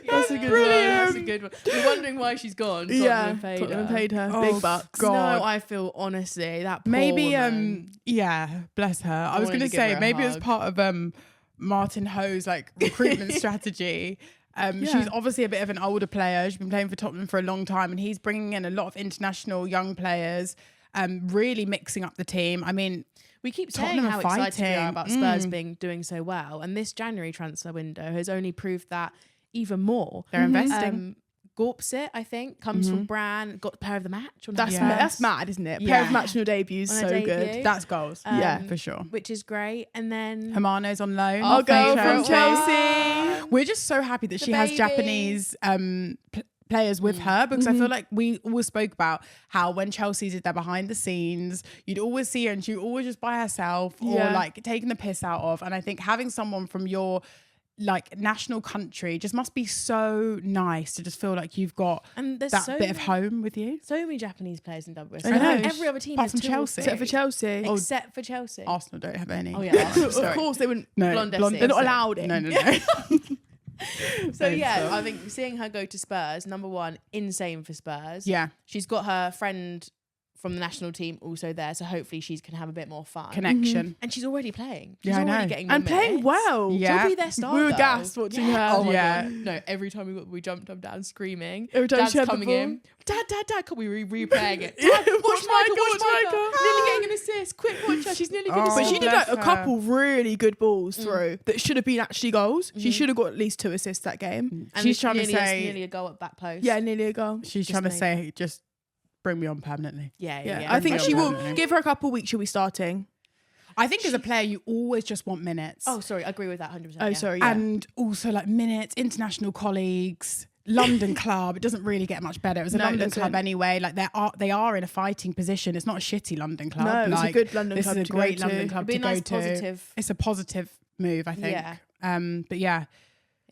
C: That's a good one.
B: That's a good one. You're wondering why she's gone.
C: Yeah,
B: Tottenham
C: Tottenham paid her.
A: Oh,
C: Big bucks.
A: God.
B: No, I feel honestly that poor
A: Maybe
B: woman.
A: bless her. I was
B: wanted
A: gonna
B: to give her
A: say
B: a
A: maybe it was
B: hug.
A: part of Martin Ho's like recruitment strategy. She's obviously a bit of an older player. She's been playing for Tottenham for a long time, and he's bringing in a lot of international young players, really mixing up the team. I mean,
B: we keep saying
A: Tottenham
B: how
A: are
B: excited we
A: fighting.
B: are about Spurs doing so well, and this January transfer window has only proved that even more.
A: they're investing.
B: Gorpsit, I think, comes from Bran, got player of the match. On
C: That's
B: her
C: that's
B: first,
C: mad, isn't it?
B: Yeah.
C: Pair of match on your debut is
B: On her
C: so
B: debut.
C: good.
A: That's goals.
C: Yeah,
A: for sure.
B: which is great. And then
A: Hermano's on loan.
C: I'll go
A: from
C: from Chelsea.
A: We're just so happy that she has
B: baby.
A: Japanese players with her, because I feel like we always spoke about how when Chelsea did their behind the scenes, you'd always see her and she always just by herself or like taking the piss out of. And I think having someone from your like national country just must be so nice to just feel like you've got
B: and there's
A: that
B: so
A: bit of home with you.
B: so many Japanese players in WSL.
C: I know.
B: Every other team
A: Apart
B: has
A: from
B: 2 or
A: Chelsea.
B: 3.
C: Except for Chelsea.
B: Except for Chelsea.
A: Arsenal don't have any.
B: Oh yeah.
C: Of
B: Sorry.
C: course they wouldn't.
A: No,
B: Blonde
C: They're not allowed in.
A: No.
B: So yeah, I think seeing her go to Spurs, number one, insane for Spurs.
A: Yeah.
B: She's got her friend from the national team also there, so hopefully she can have a bit more fun.
A: Connection.
B: And she's already playing. She's
A: Yeah, I
B: already
A: know.
B: getting
C: And
B: more
C: playing
B: minutes.
C: well.
A: Yeah.
B: She'll be their star.
C: We were
B: girl.
C: gassed watching her.
B: Oh my
A: Yeah.
B: God. No, every time we jumped up down screaming.
C: Every time
B: Dad's
C: she had the
B: coming
C: ball.
B: in. Dad, can we replaying it?
C: Yeah,
B: Dad,
C: watch
B: watch Michael,
C: Michael,
B: watch
C: watch
B: Michael.
C: Michael.
B: Nearly getting an assist. Quick, watch her. She's nearly going to
A: Oh,
C: But she did like
A: bless
C: a
A: her.
C: couple really good balls through that should have been actually goals. She should have got at least 2 assists that game.
B: And
A: She's trying to
B: nearly
A: say
B: a goal at back post.
C: Yeah, nearly a goal.
A: she's
B: Just
A: trying to
B: made
A: say just bring me on permanently.
B: Yeah.
C: I think
A: bring
C: she
A: her
C: will
A: permanently.
C: give her a couple of weeks. She'll be starting.
A: I think as a player you always just want minutes.
B: Oh, sorry. I agree with that 100%.
C: Oh,
B: yeah.
C: sorry. Yeah.
A: And also like minutes, international colleagues, London club. It doesn't really get much better. It was a
C: No, it
A: London
C: doesn't.
A: club anyway. Like they are in a fighting position. It's not a shitty London club.
C: No, it's a
A: like,
C: good London
A: this
C: club
A: is a
C: to
A: great
C: go to.
A: London club
B: It'd be
A: to
B: a nice
A: go to.
B: positive.
A: It's a positive move, I think.
B: Yeah.
A: But yeah,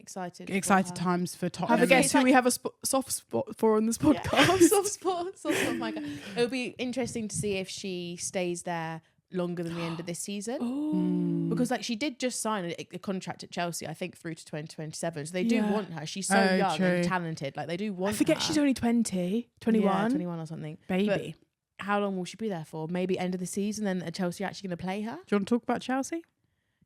B: Excited
A: excited
B: for her.
A: times for
C: Have
A: Tottenham.
C: a guess
B: It's
C: who
B: like-
C: we have a soft spot for on this
B: Yeah.
C: podcast.
B: soft spot, Micah. It'll be interesting to see if she stays there longer than the end of this season. Because like she did just sign a contract at Chelsea, I think through to 2027. So they do
C: Yeah.
B: want her. She's so
A: Oh,
B: young
A: true.
B: and talented. Like they do want
C: I forget
B: her.
C: she's only 20, 21.
B: Yeah, 21 or something.
A: Baby.
B: But how long will she be there for? Maybe end of the season, then are Chelsea actually going to play her?
A: Do you want to talk about Chelsea?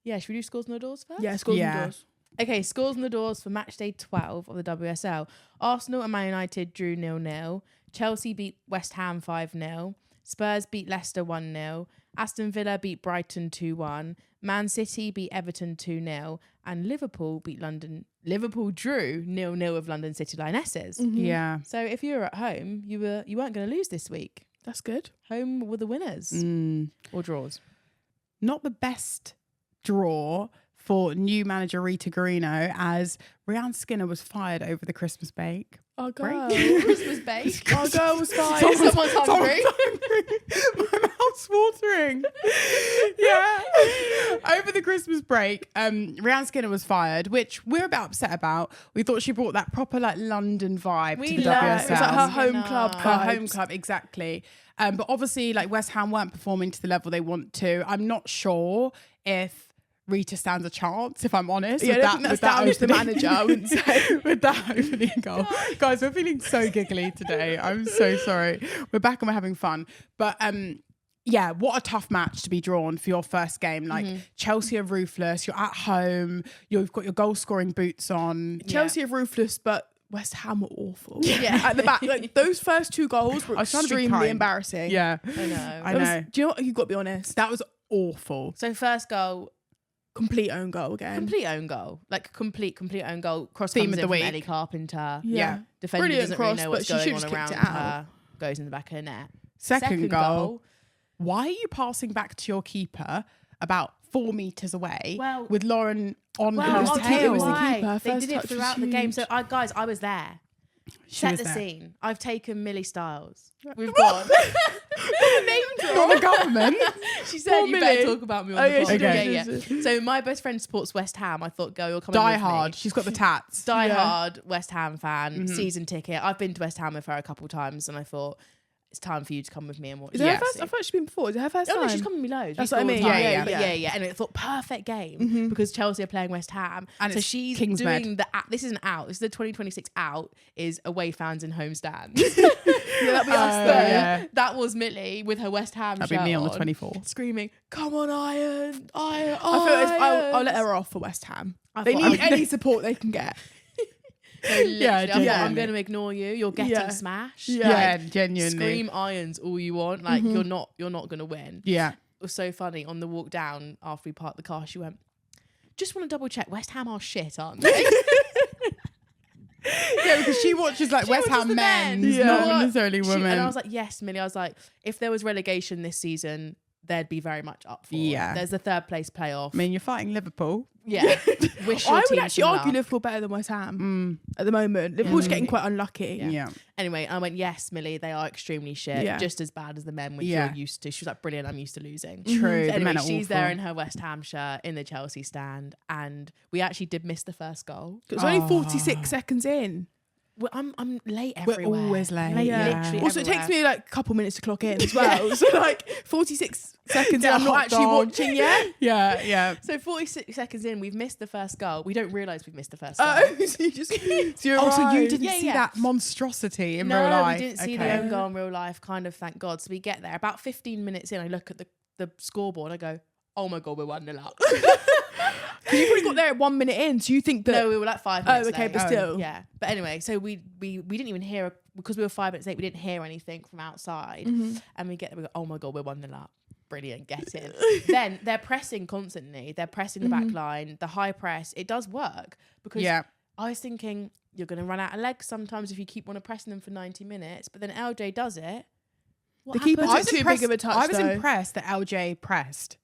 B: Yeah, should we do scores on the doors first?
C: Yeah, scores
A: Yeah.
C: and doors.
B: Okay, scores on the doors for match day 12 of the WSL. Arsenal and Man United drew 0-0. Chelsea beat West Ham 5-0. Spurs beat Leicester 1-0. Aston Villa beat Brighton 2-1. Man City beat Everton 2-0. And Liverpool drew 0-0 with London City Lionesses.
A: Yeah.
B: So if you were at home, you weren't going to lose this week.
C: That's good.
B: Home were the winners. Or draws.
A: Not the best draw for new manager Rita Guarino, as Rhiannon Skinner was fired over the Christmas break.
C: Our girl.
B: Christmas bake.
C: Our girl was fine.
B: Someone's hungry.
A: My mouth's watering. Yeah. Over the Christmas break, Rianne Skinner was fired, which we're a bit upset about. We thought she brought that proper like London vibe to the WSL.
C: It was like her home club.
A: Her home club, exactly. But obviously, like West Ham weren't performing to the level they want to. I'm not sure if Rita stands a chance, if I'm honest.
C: Yeah, I think that's down to the manager, I wouldn't say.
A: With that opening goal. Guys, we're feeling so giggly today. I'm so sorry. We're back and we're having fun. But yeah, what a tough match to be drawn for your first game. Like Chelsea are ruthless. You're at home. You've got your goal scoring boots on.
C: Chelsea are ruthless, but West Ham were awful.
B: Yeah.
C: At the back, like those first 2 goals were extremely embarrassing.
A: Yeah.
B: I know.
C: Do you know what? You've got to be honest.
A: That was awful.
B: So first goal,
C: complete own goal again.
B: complete own goal. Like complete own goal. Cross
A: Theme
B: comes
A: of
B: in
A: the
B: from
A: week.
B: Ellie Carpenter.
A: Yeah.
B: Defender
C: Brilliant
B: doesn't
C: cross,
B: really know
C: but
B: what's
C: she
B: going
C: should
B: on
C: just kicked
B: around
C: it out.
B: her. Goes in the back of her net.
A: Second goal. Why are you passing back to your keeper about 4 meters away with Lauren on his tail?
C: It was the keeper.
B: They
C: First
B: did it
C: touch was
B: throughout the game.
C: huge.
B: So I was there.
A: She
B: Set
A: was
B: the
A: there.
B: scene. I've taken Millie Styles. We've gone.
A: Not the government.
B: She said,
C: Poor
B: you better
C: Millie.
B: talk about me on
C: Oh,
B: the
C: yeah,
B: pod.
C: she
A: did.
B: Yeah. So my best friend supports West Ham. I thought, girl, you're coming
A: Die
B: with
A: hard.
B: me.
A: She's got the tats.
B: Die
C: Yeah.
B: hard West Ham fan, season ticket. I've been to West Ham with her a couple times and I thought, it's time for you to come with me and watch.
C: Is it her first? I thought she's been before. Is it her first time?
B: No, she's come with me loads.
C: That's
B: We
C: what I
B: go all
C: mean.
B: the time.
C: Yeah.
B: And I thought perfect game because Chelsea are playing West Ham,
A: And
B: so
A: it's
B: she's
A: Kingsmed.
B: doing this isn't out. This is the 2026 out is away fans in home stands.
C: Yeah, that'd be us
A: Oh,
C: there.
A: yeah.
B: That was Millie with her West Ham
A: That'd
B: shirt
A: be me on the 24th.
B: screaming, "Come on, Iron! Iron!"
C: I feel I'll let her off for West Ham. They need any support they can get.
A: Yeah,
B: I'm going to ignore you. You're getting smashed.
A: Yeah,
B: Like,
A: genuinely.
B: scream Irons all you want. Like you're not going to win.
A: Yeah.
B: It was so funny on the walk down after we parked the car. She went, "Just want to double check. West Ham are shit, aren't they?"
A: Yeah, because she watches like West
B: watches
A: Ham
B: the
A: men,
B: men.
A: not necessarily women.
B: And I was like, "Yes, Millie." I was like, "If there was relegation this season, they'd be very much up for it.
A: Yeah.
B: There's the third place playoff.
A: I mean, you're fighting Liverpool.
B: Yeah. Wish your
C: I would
B: team
C: actually
B: some
C: argue
B: luck.
C: Liverpool better than West Ham at the moment. Liverpool's getting quite unlucky.
A: Yeah.
B: Anyway, I went, yes, Millie, they are extremely shit.
C: Yeah.
B: Just as bad as the men, which
A: Yeah.
B: you're used to. She was like, brilliant, I'm used to losing.
A: True.
B: So
A: The
B: anyway,
A: men are
B: she's
A: awful.
B: there in her West Ham shirt in the Chelsea stand. And we actually did miss the first goal.
C: It was only 46 seconds in.
B: Well, I'm late
A: We're
B: everywhere.
A: always late.
C: Yeah.
B: Literally
C: Also, it
B: everywhere.
C: takes me like a couple minutes to clock in as well. So like 46 seconds in,
A: Get a
C: I'm not
A: hot
C: actually
A: dog.
C: watching yet.
A: Yeah, yeah.
B: So 46 seconds in, we've missed the first goal. We don't realise we've missed the first goal.
C: So you just so
A: Oh, so you
C: arrived.
A: didn't
B: Yeah,
A: see
B: yeah.
A: that monstrosity in
B: No,
A: real life?
B: we didn't see the own goal in real life, kind of, thank God. So we get there. About 15 minutes in, I look at the scoreboard, I go, oh my God, we're 1-0 up.
C: Because you probably got there at 1 minute in, so you think that.
B: No, we were like 5 minutes
C: okay,
B: late.
C: but still.
B: Yeah. But anyway, so we didn't even hear, because we were 5 minutes late, we didn't hear anything from outside. And we get there, we go, oh my God, we're 1-0 up. Brilliant, get in. Then they're pressing constantly. They're pressing the back line, the high press. It does work. Because I was thinking, you're going to run out of legs sometimes if you keep on pressing them for 90 minutes. But then LJ does it.
C: The keeper
B: happens?
C: took too big of a touch.
A: I was
C: though.
A: impressed that LJ pressed,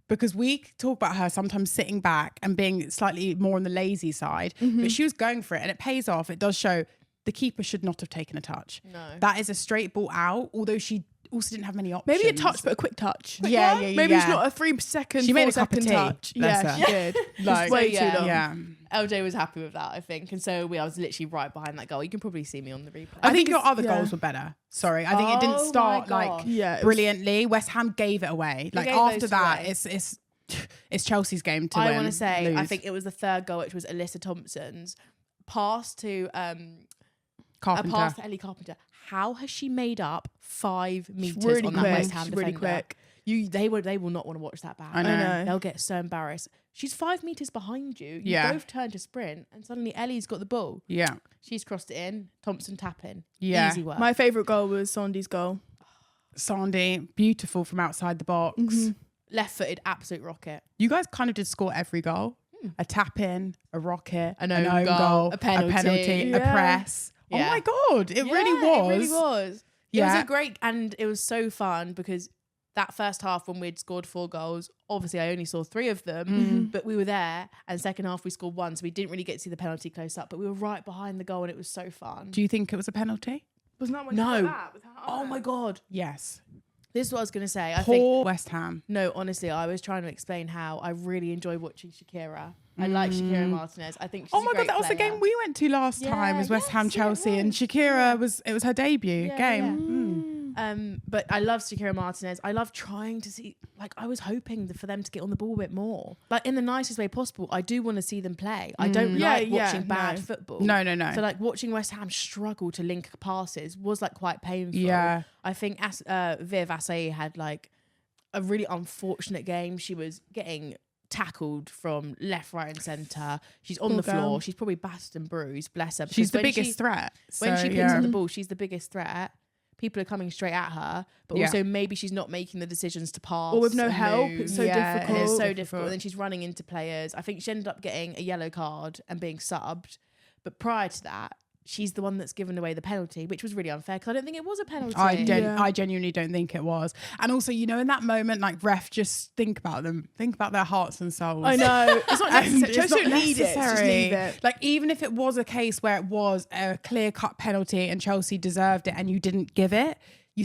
A: because we talk about her sometimes sitting back and being slightly more on the lazy side, but she was going for it, and it pays off. It does show the keeper should not have taken a touch.
B: No.
A: That is a straight ball out, although she also didn't have many options.
C: Maybe a touch, but a quick touch.
A: Yeah.
C: Maybe it's not a 3 second.
A: She made a
C: 4
A: cup of
C: second
A: tea.
C: touch.
A: Bless
C: Yeah,
A: her.
C: she did.
A: Like,
C: Way
B: yeah.
C: too long.
A: Yeah.
B: LJ was happy with that, I think. And so I was literally right behind that goal. You can probably see me on the replay.
A: I think your
C: it's-
A: other
C: yeah.
A: goals were better. Sorry, I think it didn't
B: Oh
A: start
B: my
A: like
B: God.
C: Yeah, it was-
A: brilliantly. West Ham gave it away. Like
B: gave
A: after
B: those
A: that,
B: away.
A: it's Chelsea's game to
B: I
A: win.
B: want to say, I
A: lose.
B: think it was the third goal, which was Alyssa Thompson's pass to
A: Carpenter.
B: a pass to Ellie Carpenter. How has she made up 5 meters
C: Really
B: on that
C: quick.
B: West Ham
C: Really
B: defender?
C: quick.
B: They will not want to watch that back.
A: I know.
B: They'll get so embarrassed. She's 5 meters behind you. You
A: Yeah.
B: both turn to sprint, and suddenly Ellie's got the ball.
A: Yeah.
B: She's crossed it in. Thompson tapping.
A: Yeah.
B: Easy work.
C: My favourite goal was Sandy's goal.
A: Sandy, beautiful from outside the box.
B: Left-footed, absolute rocket.
A: You guys kind of did score every goal. A tap in, a rocket,
B: An own goal, a penalty.
A: a
C: Yeah.
A: press.
B: Yeah.
A: Oh my God, it really
B: Yeah,
A: was.
B: It really was. It
A: Yeah.
B: was a great, and it was so fun because that first half when we'd scored 4 goals, obviously I only saw 3 of them, but we were there. And second half we scored 1, so we didn't really get to see the penalty close up, but we were right behind the goal and it was so fun.
A: Do you think it was a penalty?
C: Wasn't that when
B: No.
C: you got that?
B: Oh my God.
A: Yes.
B: This is what I was going to say.
A: Poor West Ham.
B: No, honestly, I was trying to explain how I really enjoy watching Shakira. I like Shakira Martinez. I think she's a great
A: God, that was the
B: player.
A: game we went to last time. Was West Ham Chelsea, and Shakira it was her debut game.
B: But I love Shakira Martinez. I love trying to see, like, I was hoping for them to get on the ball a bit more, like in the nicest way possible. I do want to see them play. I don't like watching bad football.
A: No.
B: So like watching West Ham struggle to link passes was like quite painful.
A: Yeah.
B: I think Viv Assaye had like a really unfortunate game. She was getting tackled from left, right and centre. She's on the floor. She's probably battered and bruised, bless her.
A: She's the biggest threat.
B: When she picks up the ball, she's the biggest threat. People are coming straight at her, but also maybe she's not making the decisions to pass.
C: Or with no help.
B: move.
C: It's so difficult.
B: It's so difficult. And then she's running into players. I think she ended up getting a yellow card and being subbed. But prior to that, she's the one that's given away the penalty, which was really unfair because I don't think it was a penalty.
A: I genuinely don't think it was. And also, you know, in that moment, like ref, just think about them. Think about their hearts and souls.
C: I know. It's not necessary.
A: It's
C: Just
A: not
C: don't need it. Just leave it.
A: Like, even if it was a case where it was a clear-cut penalty and Chelsea deserved it and you didn't give it,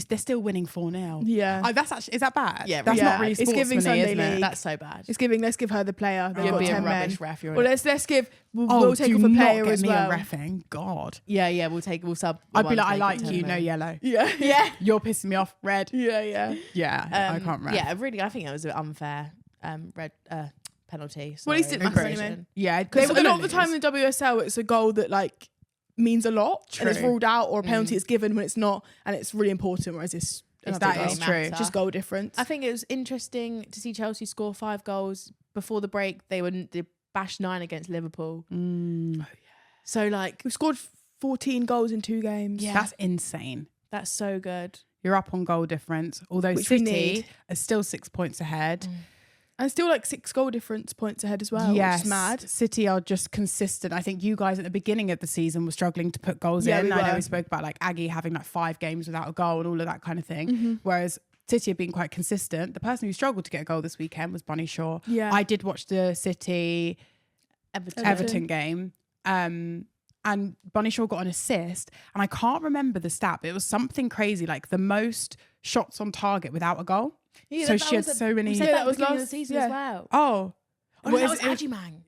A: they're still winning 4-0.
C: Yeah.
A: That's actually, is that bad?
B: Yeah,
A: that's not really
C: it's giving
A: sportsmanly,
C: Sunday
A: isn't it?
C: league.
B: That's so bad.
C: It's giving. Let's give her the player. They've got
B: be a
C: 10 men.
B: rubbish ref.
C: Well, let's give. We'll take
A: do
C: off a player
A: not get
C: as
A: me
C: well.
A: a reffing. God.
B: Yeah, we'll sub.
A: I'd be like, I like you, no yellow.
C: Yeah.
A: You're pissing me off, red.
C: Yeah.
A: Yeah, I can't ref.
B: Yeah, really, I think it was an unfair red penalty.
C: Well, at least it didn't matter anyway.
A: Yeah,
C: Because a lot of the time in the WSL, it's a goal that like means a lot and it's ruled out, or a penalty is given when it's not, and it's really important. Whereas this.
A: That is true.
C: Just goal difference.
B: I think it was interesting to see Chelsea score 5 goals before the break. They bashed 9 against Liverpool.
C: Oh, yeah. So like we've scored 14 goals in 2 games.
A: Yeah. That's insane.
B: That's so good.
A: You're up on goal difference, although
C: Which we
A: City
C: need.
A: are still 6 points ahead.
C: And still like 6 goal difference points ahead as well. Yes. Which is mad.
A: City are just consistent. I think you guys at the beginning of the season were struggling to put goals in. I know we spoke about like Aggie having like 5 games without a goal and all of that kind of thing. Whereas City have been quite consistent. The person who struggled to get a goal this weekend was Bunny Shaw.
C: Yeah.
A: I did watch the City Everton game. And Bunny Shaw got an assist, and I can't remember the stat, but it was something crazy, like the most shots on target without a goal.
B: Yeah,
A: so she had so many.
B: That was last season as well.
A: Oh,
B: no, that was Adjimang.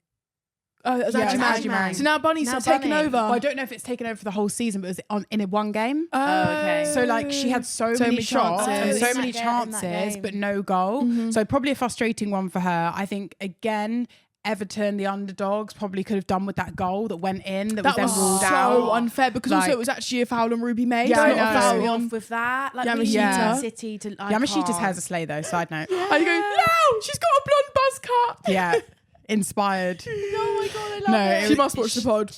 C: Oh, it was Adjimang. So now Bunny's taken over.
A: Well, I don't know if it's taken over for the whole season, but it was in one game.
B: Oh, okay.
A: So like she had so many shots and so many chances, but no goal. So probably a frustrating one for her. I think again, Everton, the underdogs, probably could have done with that goal that went in. That was then ruled out.
C: So unfair because also it was actually a foul on Ruby May.
A: Yeah,
C: so not a foul
B: off with that. Like
C: Yamashita.
B: City to
A: Yamashita's hair's a slay though. Side note.
C: I go, no, she's got a blonde buzz cut.
A: Yeah, inspired.
B: Oh my god, I love it.
C: She must watch the pod.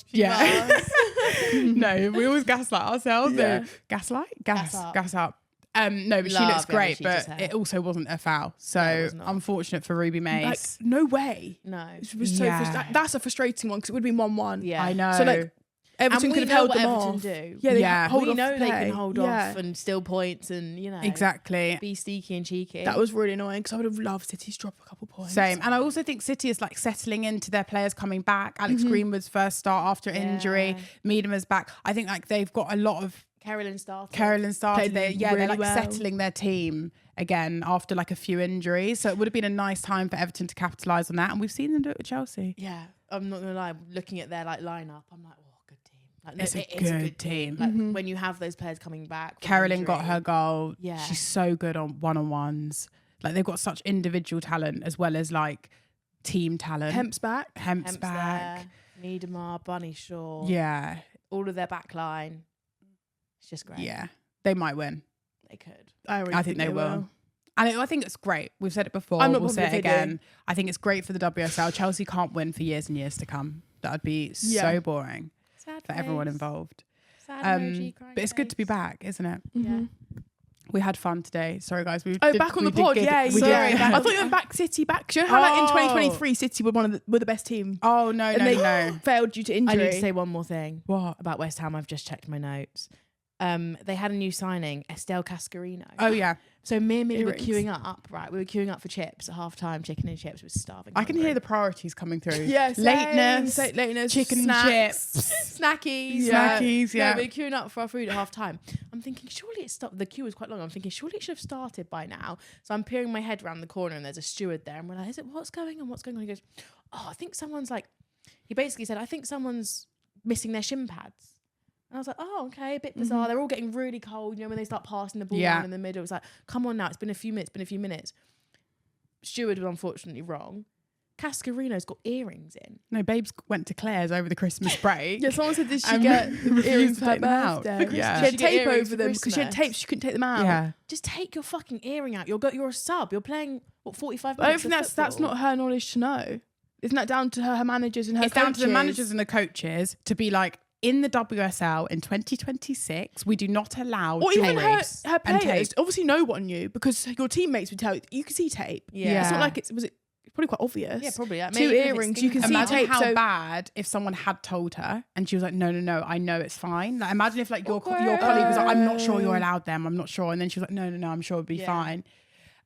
A: No, we always gaslight ourselves.
C: Yeah.
A: So gaslight, gas up. No, but she looks great, but it also wasn't a foul. So unfortunate for Ruby Mace.
C: Like, no way.
B: No.
C: It was so that's a frustrating one because it would have been 1-1.
B: Yeah.
A: I know.
C: So like Everton could have held them off.
B: Do.
C: Yeah,
B: we know they can hold off and steal points and, you know.
A: Exactly.
B: Be sneaky and cheeky.
C: That was really annoying because I would have loved City to drop a couple points.
A: Same. And I also think City is like settling into their players coming back. Alex Greenwood's first start after injury. Miedema's back. I think like they've got a lot of
B: Carolyn started.
A: They're like settling their team again after like a few injuries. So it would have been a nice time for Everton to capitalise on that. And we've seen them do it with Chelsea.
B: Yeah. I'm not going to lie. Looking at their like lineup, I'm like, oh, good team. Like,
A: it's a good team.
B: Like when you have those players coming back.
A: Carolyn got her goal.
B: Yeah.
A: She's so good on one-on-ones. Like they've got such individual talent as well as like team talent.
C: Hemp's back.
B: Miedema, Bunny Shaw.
A: Yeah.
B: All of their back line. It's just great.
A: Yeah. They might win.
B: They could.
A: I think they will. And I think it's great. We've said it before. We'll say it again. I think it's great for the WSL. Chelsea can't win for years and years to come. That would be so boring for everyone involved.
B: Sad
A: but it's good to be back, isn't it?
B: Yeah.
A: We had fun today. Sorry, guys.
C: Back on the pod. Yeah, sorry. I thought you were back City. Do you know how like in 2023 City were were the best team?
A: Oh no,
C: they failed due to injury.
B: I need to say one more thing.
A: What
B: about West Ham? I've just checked my notes. They had a new signing, Estelle Cascarino.
A: Oh yeah,
B: So me and Millie were queuing up, right? We were queuing up for chips at half time, chicken and chips. We were starving.
A: I can hear the priorities coming through.
C: Yes,
A: lateness, chicken chips,
B: snackies.
A: Snackies, yeah.
B: No, we were queuing up for our food at half time. I'm thinking, surely it stopped. The queue was quite long. I'm thinking, surely it should have started by now. So I'm peering my head around the corner and there's a steward there. And we're like, what's going on? What's going on? He goes, I think someone's he basically said, I think someone's missing their shin pads. And I was like, oh, okay, a bit bizarre. Mm-hmm. They're all getting really cold, when they start passing the ball around in the middle. It's like, come on now, it's been a few minutes. Steward was unfortunately wrong. Cascarino's got earrings in.
A: No, Babes went to Claire's over the Christmas break.
C: Yeah, someone said, did she get earrings for her birthday?
A: Yeah.
C: She had tape over them because she had tape, she couldn't take them out.
A: Yeah.
B: Just take your fucking earring out. You're a sub. You're playing, 45 minutes
C: I don't think that's not her knowledge to know. Isn't that down to her managers and her coaches? It's down
A: to the managers and the coaches to be like, in the WSL in 2026, we do not allow
C: or even her players. Obviously, no one knew because your teammates would tell you. You can see tape.
B: Yeah,
C: it's not like it's probably quite obvious.
B: Yeah, probably. Like,
C: 2 earrings, you can see tape.
A: How bad if someone had told her and she was like, no, I know it's fine. Like, imagine if your colleague was like, I'm not sure you're allowed them. I'm not sure, and then she was like, no, I'm sure it'll be fine.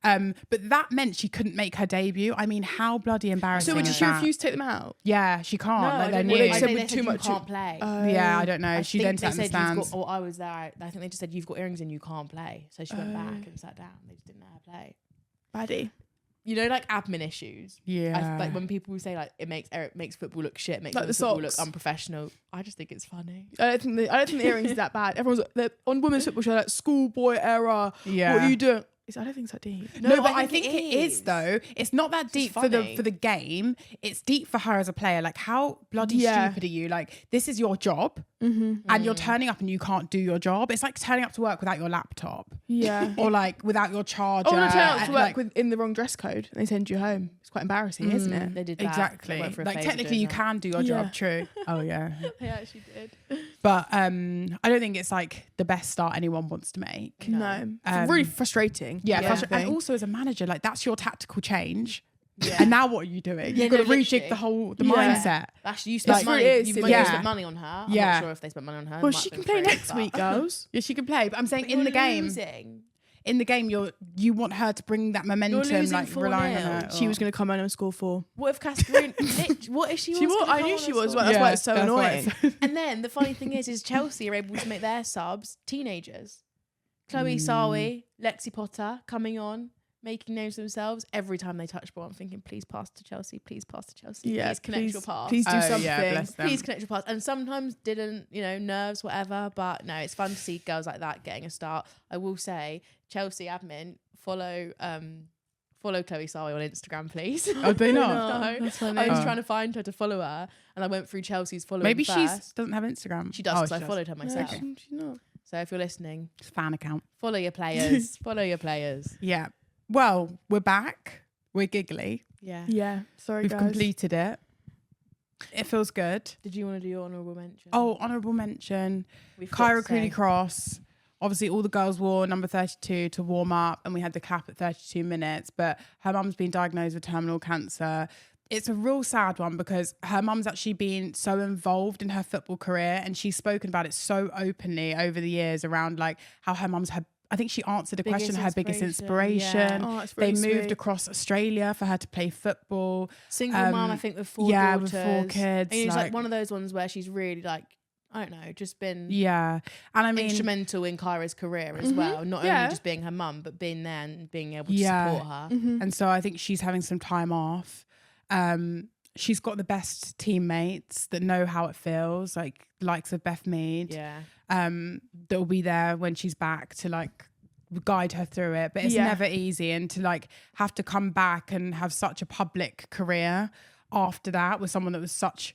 A: But that meant she couldn't make her debut. I mean, how bloody embarrassing.
C: So did she refuse to take them out?
A: Yeah, she can't.
B: No, they said with too much can't play.
A: Yeah, I don't know. She then sat in the stands.
B: I was there. I think they just said you've got earrings and you can't play. So she went back and sat down. They just didn't let her play.
C: Baddie.
B: Admin issues.
A: Yeah.
B: Like when people say it makes football look shit, makes football look unprofessional. I just think it's funny.
C: I don't think the earrings is that bad. Everyone's on women's football show schoolboy era.
A: Yeah.
C: What are you doing? I don't think it's that deep.
A: No, but I think it is though. It's not that deep for the game. It's deep for her as a player. Like, how bloody stupid are you? Like, this is your job, and you're turning up and you can't do your job. It's like turning up to work without your laptop.
C: Yeah,
A: or without your charger.
C: Or turning up to work in the wrong dress code and they send you home. It's quite embarrassing, isn't it?
B: They did that.
A: Exactly. Technically, you can do your job. True. Oh yeah.
B: They actually did.
A: But I don't think it's the best start anyone wants to make.
C: No. It's really frustrating.
A: Yeah. And also as a manager, that's your tactical change. Yeah. And now what are you doing? You've got to rejig the mindset.
B: Actually, you spent money. You spent money on her. I'm not sure if they spent money on her.
C: Well, she can play next week, girls.
A: Yeah, she can play. But I'm saying in the game. In the game, you want her to bring that momentum, relying on her.
C: She was going to come in and score 4.
B: What if Cascarino? What if she was?
C: I knew she was. That's why it's so annoying.
B: And then the funny thing is Chelsea are able to make their subs teenagers. Chloe Sawi, Lexi Potter coming on, making names themselves. Every time they touch ball, I'm thinking, please pass to Chelsea. Please pass to Chelsea.
C: Yeah,
B: please connect your pass.
C: Please do something.
A: Yeah,
B: please connect your pass. And sometimes didn't, nerves, whatever. But no, it's fun to see girls like that getting a start. I will say, Chelsea admin, follow Chloe Sawi on Instagram, please.
A: Oh, they not?
B: No. That's funny. I was trying to find her to follow her, and I went through Chelsea's following.
A: Maybe she
B: first.
A: doesn't have Instagram.
B: She does, because I followed her myself.
C: No, she's not.
B: So if you're listening,
A: it's a fan account.
B: Follow your players. Follow your players.
A: Yeah. Well, we're back. We're giggly.
B: Yeah.
C: Yeah. Sorry,
A: We've
C: guys.
A: completed it. It feels good.
B: Did you want to do your honourable mention?
A: Oh, honourable mention. Kyra Cooney Cross. Obviously, all the girls wore number 32 to warm up, and we had the clap at 32 minutes. But her mum's been diagnosed with terminal cancer. It's a real sad one because her mum's actually been so involved in her football career, and she's spoken about it so openly over the years around how her mum's I think she answered a question, her biggest inspiration.
C: Yeah. Oh,
A: they moved across Australia for her to play football.
B: Single mum, I think, with 4 daughters.
A: With 4 kids.
B: And it's one of those ones where she's really I don't know, just been
A: and I mean
B: instrumental in Kyra's career as well. Not only just being her mum, but being there and being able to support her.
A: And so I think she's having some time off. She's got the best teammates that know how it feels, likes of Beth Mead.
B: Yeah.
A: That'll be there when she's back to guide her through it. But it's never easy, and to have to come back and have such a public career after that with someone that was such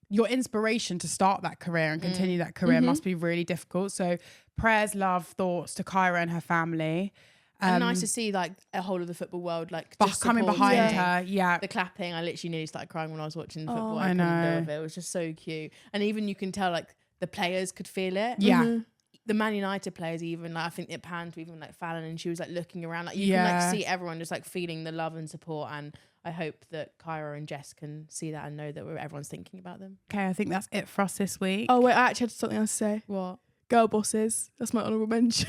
A: your inspiration to start that career and continue that career must be really difficult. So prayers, love, thoughts to Kyra and her family.
B: And nice to see a whole of the football world just
A: coming behind her. Yeah,
B: the clapping. I literally nearly started crying when I was watching the football.
A: I know.
B: It was just so cute, and even you can tell the players could feel it.
A: Yeah.
B: The Man United players even I think it panned to even Fallon, and she was looking around you can see everyone just feeling the love and support. And I hope that Kyra and Jess can see that and know that everyone's thinking about them.
A: Okay, I think that's it for us this week.
C: Oh wait, I actually had something else to say.
B: What?
C: Girl bosses. That's my honourable mention.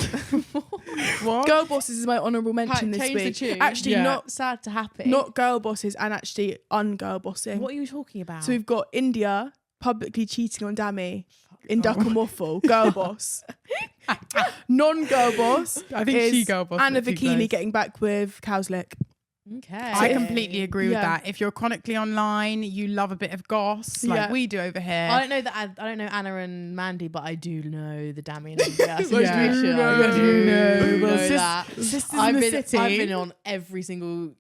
A: What?
C: Girl bosses is my honourable mention this
B: change
C: week.
B: the tune.
C: Actually, not
B: sad to happy.
C: not girl bosses, and actually ungirl bossing.
B: What are you talking about?
C: So we've got India publicly cheating on Dami in Duck and Waffle. Girl boss. Non-girl boss.
A: I think she girl boss.
C: Anna Vikili getting back with Cowslick.
B: Okay.
A: I completely agree with
C: Yeah.
A: that. If you're chronically online, you love a bit of goss, like we do over here.
B: I don't know that. I don't know Anna and Mandy, but I do know the Damien and India
C: Yeah.
B: situation.
C: No.
B: I do
A: No.
B: know
A: Well,
B: that.
A: Sisters in
B: I've
A: the
B: been
A: city.
B: on every single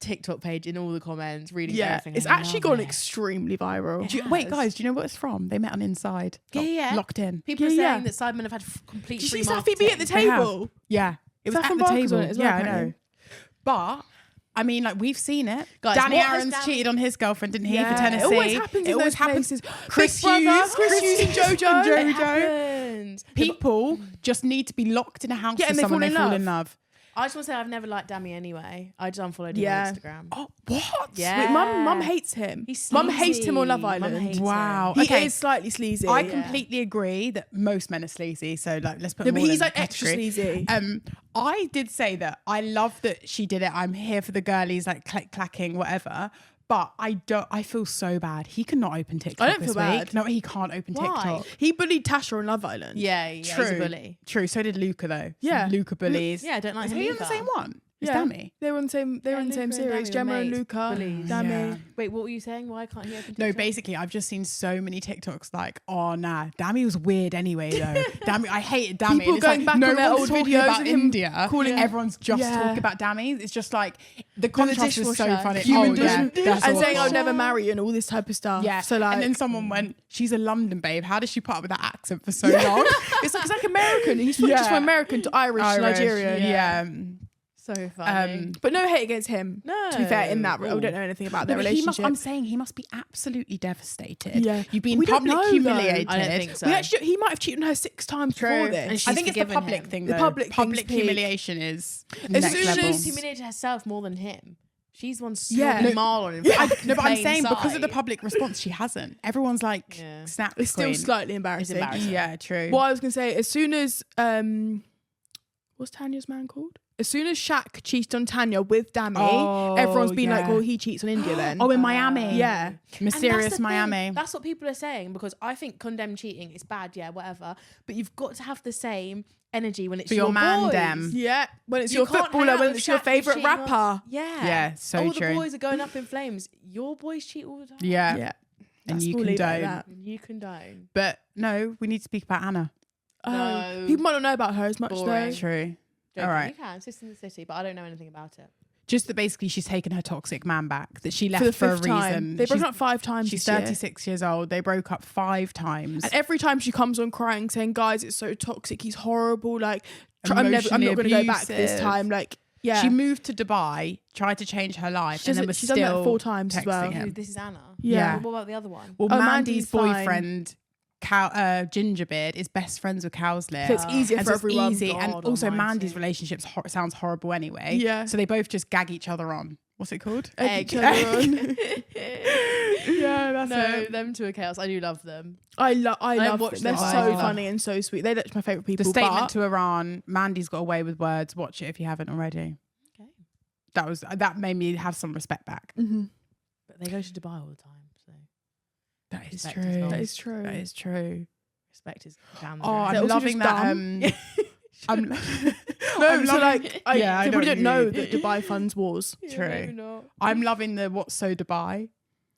B: TikTok page, in all the comments, reading
C: Yeah,
B: everything.
C: it's
B: I
C: actually
B: love
C: gone
B: it.
C: extremely viral.
A: Wait, guys, do you know what it's from? They met on Inside.
B: Yeah.
A: Locked in.
B: People are
C: Yeah,
B: saying that Sidemen have had complete
C: Did you
B: free
C: see Safi
B: marketing.
C: B at the
A: They have.
C: table?
A: Yeah. It was
C: Saffron
A: at the
C: Barker's
A: table.
C: on it as well,
A: Yeah, I know.
C: apparently.
A: But I mean, like, we've seen it.
B: Guys,
A: Danny
B: what has
A: Aaron's
B: Dami-
A: cheated on his girlfriend, didn't he,
C: Yeah.
A: for Tennessee?
C: It always happens in those places.
A: Chris
C: Big Brother,
A: Hughes,
C: Chris Hughes and Jojo.
B: It
A: Jojo.
B: happens.
A: People just need to be locked in a house
C: Yeah,
A: with
C: and they
A: someone
C: fall
A: they
C: in
A: fall
C: love.
A: in love.
B: I just want to say I've never liked Dami anyway. I just unfollowed him
C: Yeah.
B: on Instagram.
A: Oh, what?
B: Yeah.
C: Wait, Mum hates him.
B: He's
C: Mum hates him on Love
B: sleazy. Mum
C: Island.
B: hates
A: Wow.
C: He
A: Okay.
C: is slightly sleazy.
A: I completely agree that most men are sleazy. So, like, let's put
C: No,
A: them
C: but
A: all
C: he's
A: in
C: like
A: that
C: extra
A: category.
C: sleazy.
A: I did say that I love that she did it. I'm here for the girlies, like clacking, whatever. But I feel so bad. He cannot open TikTok
C: I don't
A: this
C: feel
A: week.
C: bad.
A: No, he can't open
B: Why?
A: TikTok.
C: He bullied Tasha on Love Island.
B: Yeah, he's a bully.
A: True. So did Luca though.
C: Yeah.
A: Luca bullies.
B: Yeah, I don't like
A: Is
B: him
A: he on the
B: either.
A: same one? Is
C: Yeah.
A: Dammy?
C: They were in the same. They were in the same
B: Luca and
C: series.
B: Dami were
C: Gemma and
B: mates.
C: Luca.
B: Bullies.
C: Dami.
A: Yeah.
B: Wait, what were you saying? Why can't he open TikTok?
A: No, basically, I've just seen so many TikToks like, oh nah, Dammy was weird anyway though. Dammy, I hated Dammy.
C: People
A: And it's
C: going
A: like,
C: back
A: no
C: on their
A: one's
C: old
A: talking
C: videos
A: about
C: of him
A: India.
C: calling-
A: Everyone's just
C: Yeah.
A: talking about Dammy. It's just like the contrast is so
B: dishwasher.
A: funny.
C: Human
A: Oh yeah,
C: dishwasher.
A: that's
C: and saying
A: awful.
C: I'll never marry you and all this type of stuff.
A: Yeah.
C: So like,
A: and then someone went, she's a London babe. How does she put up with that accent for so long?
C: it's like American. He's switched
A: Yeah.
C: from American to Irish, to Nigerian.
A: Yeah.
B: so funny.
C: But no hate against him.
B: No.
C: To be fair, in that, I
B: Ooh.
C: don't know anything about
A: No,
C: their
A: but he
C: relationship.
A: I'm saying he must be absolutely devastated.
C: Yeah.
A: You've been
C: We don't
A: publicly
C: know, though.
A: humiliated.
B: I don't think so.
C: He might have cheated on her 6 times before this.
B: And she's
A: I think it's the
B: forgiven
A: public
B: him.
A: thing.
C: The
A: Though.
C: public
A: public
C: thing's peak.
A: humiliation is
C: As
A: next
C: soon as
A: level.
B: She's humiliated herself more than him. She's one
C: Yeah.
B: yeah. mile on him.
A: No, but I'm saying because of the public response, she hasn't. Everyone's like,
B: Yeah.
A: snap.
C: It's still
A: queen.
C: slightly embarrassing.
B: It's embarrassing.
A: Yeah, true.
C: What I was going to say, as soon as, what's Tanya's man called? As soon as Shaq cheated on Tanya with Dami,
A: Oh,
C: everyone's been like,
A: yeah.
C: well, he cheats on India then.
A: Oh, in Miami.
C: yeah.
A: Mysterious Miami.
B: That's what people are saying, because I think condemn cheating is bad, yeah, whatever. But you've got to have the same energy when it's
A: For your man
B: boys.
A: dem.
C: Yeah. When it's
B: You
C: your
B: can't hang
C: footballer,
B: out
C: when
B: with
C: it's your
B: Shaq
C: favourite
B: cheating on-
C: rapper.
B: Yeah.
A: Yeah, so
B: all
A: true.
B: the boys are going up in flames. Your boys cheat all the time.
A: Yeah.
C: Yeah.
A: And
C: That's-
A: you
C: we'll leave it at
A: condone.
C: that.
B: And you condone.
A: But no, we need to speak about Anna.
B: No.
C: People might not know about her as much
B: Boring.
C: though.
A: True.
B: Joking.
A: All right.
B: You can. Sister in the City, but I don't know anything about it.
A: Just that basically she's taken her toxic man back, that she left
C: For the
A: for a
C: 5th time.
A: reason.
C: They broke
A: She's-
C: up 5 times
A: She's
C: this year.
A: 36 years old. They broke up 5 times.
C: And every time she comes on crying, saying, "Guys, it's so toxic. He's horrible. Like, I'm not
A: Emotionally
C: going to go back this
A: abusive.
C: time." Like, yeah,
A: She moved to Dubai, tried to change her life,
C: She's
A: and then was
C: she's
A: still
C: done that 4 times as well.
A: texting him.
B: Ooh, this is Anna.
C: Yeah.
B: What about the other one?
A: Well,
C: Oh,
A: Mandy's
C: Mandy's fine.
A: boyfriend, Gingerbeard, is best friends with Cowslip.
C: So it's easier
A: And
C: for
A: so it's
C: everyone.
A: easy. And
B: God
A: also,
B: almighty.
A: Mandy's relationship sounds horrible anyway.
C: Yeah.
A: So they both just gag each other on. What's it called?
C: Egg.
B: Egg.
A: Yeah, that's
B: No,
A: it.
B: them two are chaos. I do love them.
C: I love
B: watched
C: them. They're
B: them.
C: so
B: I
C: funny and so sweet. They're my favourite people.
A: The statement
C: but
A: to Iran, Mandy's got away with words. Watch it if you haven't already.
B: Okay.
A: That made me have some respect back.
C: Mhm.
B: But they go to Dubai all the time, so
A: That is
B: Respect
A: true.
B: is gold.
C: That is true.
A: That is true.
B: respect is down the
A: Oh,
B: drain.
C: They're
A: I'm
C: also
A: loving
C: just
A: that.
C: dumb.
A: I'm
C: No,
A: I'm
C: so
A: loving-
C: like,
A: Yeah, I
C: people
A: know
C: don't
A: what
C: know
A: you
C: that Dubai funds wars.
A: True. I'm loving the what's so Dubai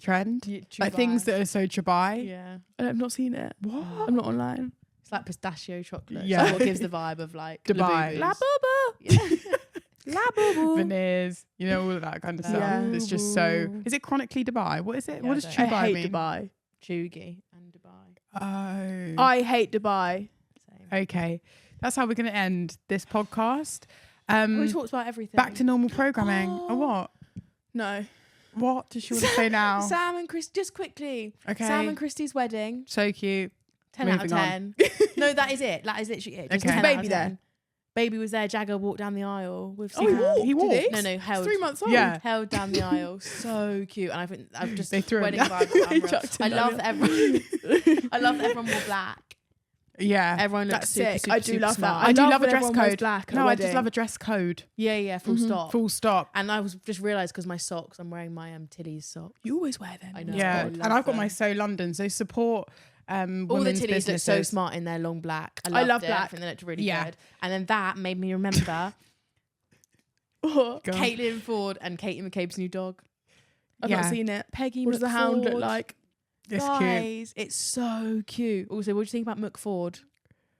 A: trend. Like things that are so Dubai.
B: Yeah.
C: I've not seen it.
A: What?
C: I'm not online.
B: It's like pistachio chocolate.
A: Yeah.
B: Yeah. What gives the vibe of like
A: Dubai.
B: Labubu's.
C: La boo
B: Yeah.
C: La boo boo.
A: Veneers, you know, all of that kind of stuff.
C: Yeah.
A: It's just so. Is it chronically Dubai? What is it?
B: Yeah,
A: what does
B: I
A: Dubai
C: I hate
A: mean?
C: Dubai.
B: Chugi and Dubai.
A: Oh.
C: I hate Dubai.
B: Same.
A: Okay. That's how we're going to end this podcast.
B: We talked about everything.
A: Back to normal programming. Oh, what?
C: No.
A: What does she want to say now?
B: Sam and Chris, just quickly.
A: Okay.
B: Sam and Christy's wedding.
A: So cute.
B: 10 out of
A: Moving on.
B: 10. No, that is it. That is literally it. Just
A: Okay.
B: 10
C: Was
B: out
C: Baby
B: of
C: there?
B: 10. Baby was there. Jagger walked down the aisle with
C: Oh, he
B: Sam.
C: walked,
A: He walked?
C: did he?
B: No,
C: He's
B: held.
C: 3 months old.
A: Yeah.
B: Held down the aisle. So cute. And I think I've just
A: They threw him
B: wedding
A: down.
B: vibes.
C: They
B: Unreal.
C: chucked him
B: I
C: down
B: love
C: the
B: that everyone. I love that everyone wore black.
A: Yeah.
B: Everyone looks super,
C: sick.
B: super,
C: I do
B: super
C: love
B: smart.
C: that.
A: I do love a
C: when
A: dress
C: everyone wears
A: code.
C: black at
A: No,
C: a
A: I just
C: wedding.
A: love a dress code.
B: Yeah, full stop.
A: Full stop.
B: And I was just realised because my socks, I'm wearing my Tilly's socks.
C: You always wear them.
B: I know.
A: Yeah,
B: I
A: and
B: love
A: I've got
B: them.
A: my So London. So support
B: all the
A: women's
B: Tillies look so
A: businesses.
B: smart in their long black.
C: I love
B: it.
C: black.
B: I think they looked really
A: Yeah.
B: good. And then that made me remember
A: Go on.
B: Caitlin Ford and Katie McCabe's new dog.
C: I've not seen it.
B: Peggy
C: What does the hound look
B: McFord.
C: like?
A: It's cute.
B: Guys, it's so cute. Also, what do you think about McFord?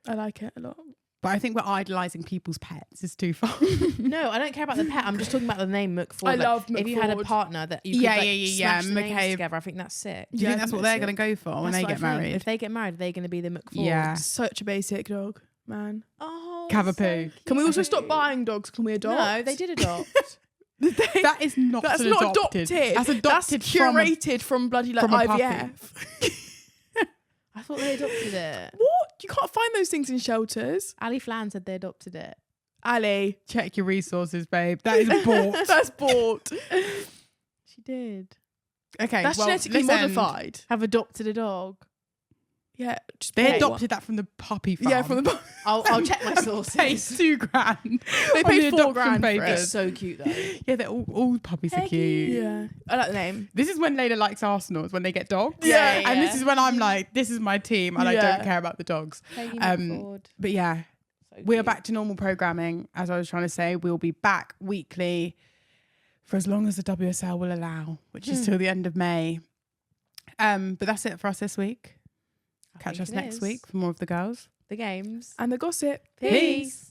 C: I like it a lot.
A: But I think we're idolising people's pets. It's too far.
B: No, I don't care about the pet. I'm just talking about the name McFord.
C: I love
B: If you had a
C: McFord.
B: partner that you could smash the names
A: McCabe.
B: together, I think that's sick.
A: Do you think that's what they're going to go for when
B: That's
A: they
B: what I
A: get
B: think.
A: married?
B: If they get married, they're going to be the McFord.
A: Yeah.
C: Such a basic dog, man.
B: Oh,
A: Cavapoo.
B: so
C: Can we also
B: cute.
C: stop buying dogs? Can we adopt?
B: No, they did adopt.
A: That is not
C: That's
A: an
C: not
A: adopted.
C: adopted.
A: That's adopted
C: That's
A: from a-
C: curated from bloody like
A: from a puppy.
C: IVF.
B: I thought they adopted it.
C: What? You can't find those things in shelters.
B: Ali Flan said they adopted it.
C: Ali.
A: Check your resources, babe. That is bought.
C: That's bought.
B: She did.
A: Okay,
C: That's
A: well,
C: genetically
A: listen.
C: modified.
B: Have adopted a dog.
C: Yeah. Just
A: They
C: bought
A: adopted that from the puppy farm.
C: one. Yeah, from the
B: I'll check my
A: Paid
B: sources.
A: $2,000.
C: They
A: on
C: paid
A: the
C: $4,000
A: adoption
C: for it.
A: papers.
B: It's so cute though.
A: Yeah, they're all puppies are
B: Peggy.
A: cute.
C: Yeah. I like the name.
A: This is when Layla likes Arsenal, is when they get dogs.
C: Yeah,
A: And this is when I'm like, this is my team and I
C: Yeah.
A: don't care about the dogs.
B: Peggy
A: Um,
B: McFord.
A: But yeah,
B: So
A: we are
B: cute.
A: back to normal programming. As I was trying to say, we'll be back weekly for as long as the WSL will allow, which is till the end of May. But that's it for us this week.
B: I
A: Catch
B: think
A: us
B: it
A: next
B: is.
A: week for more of the girls.
B: The games.
C: And the gossip.
B: Peace.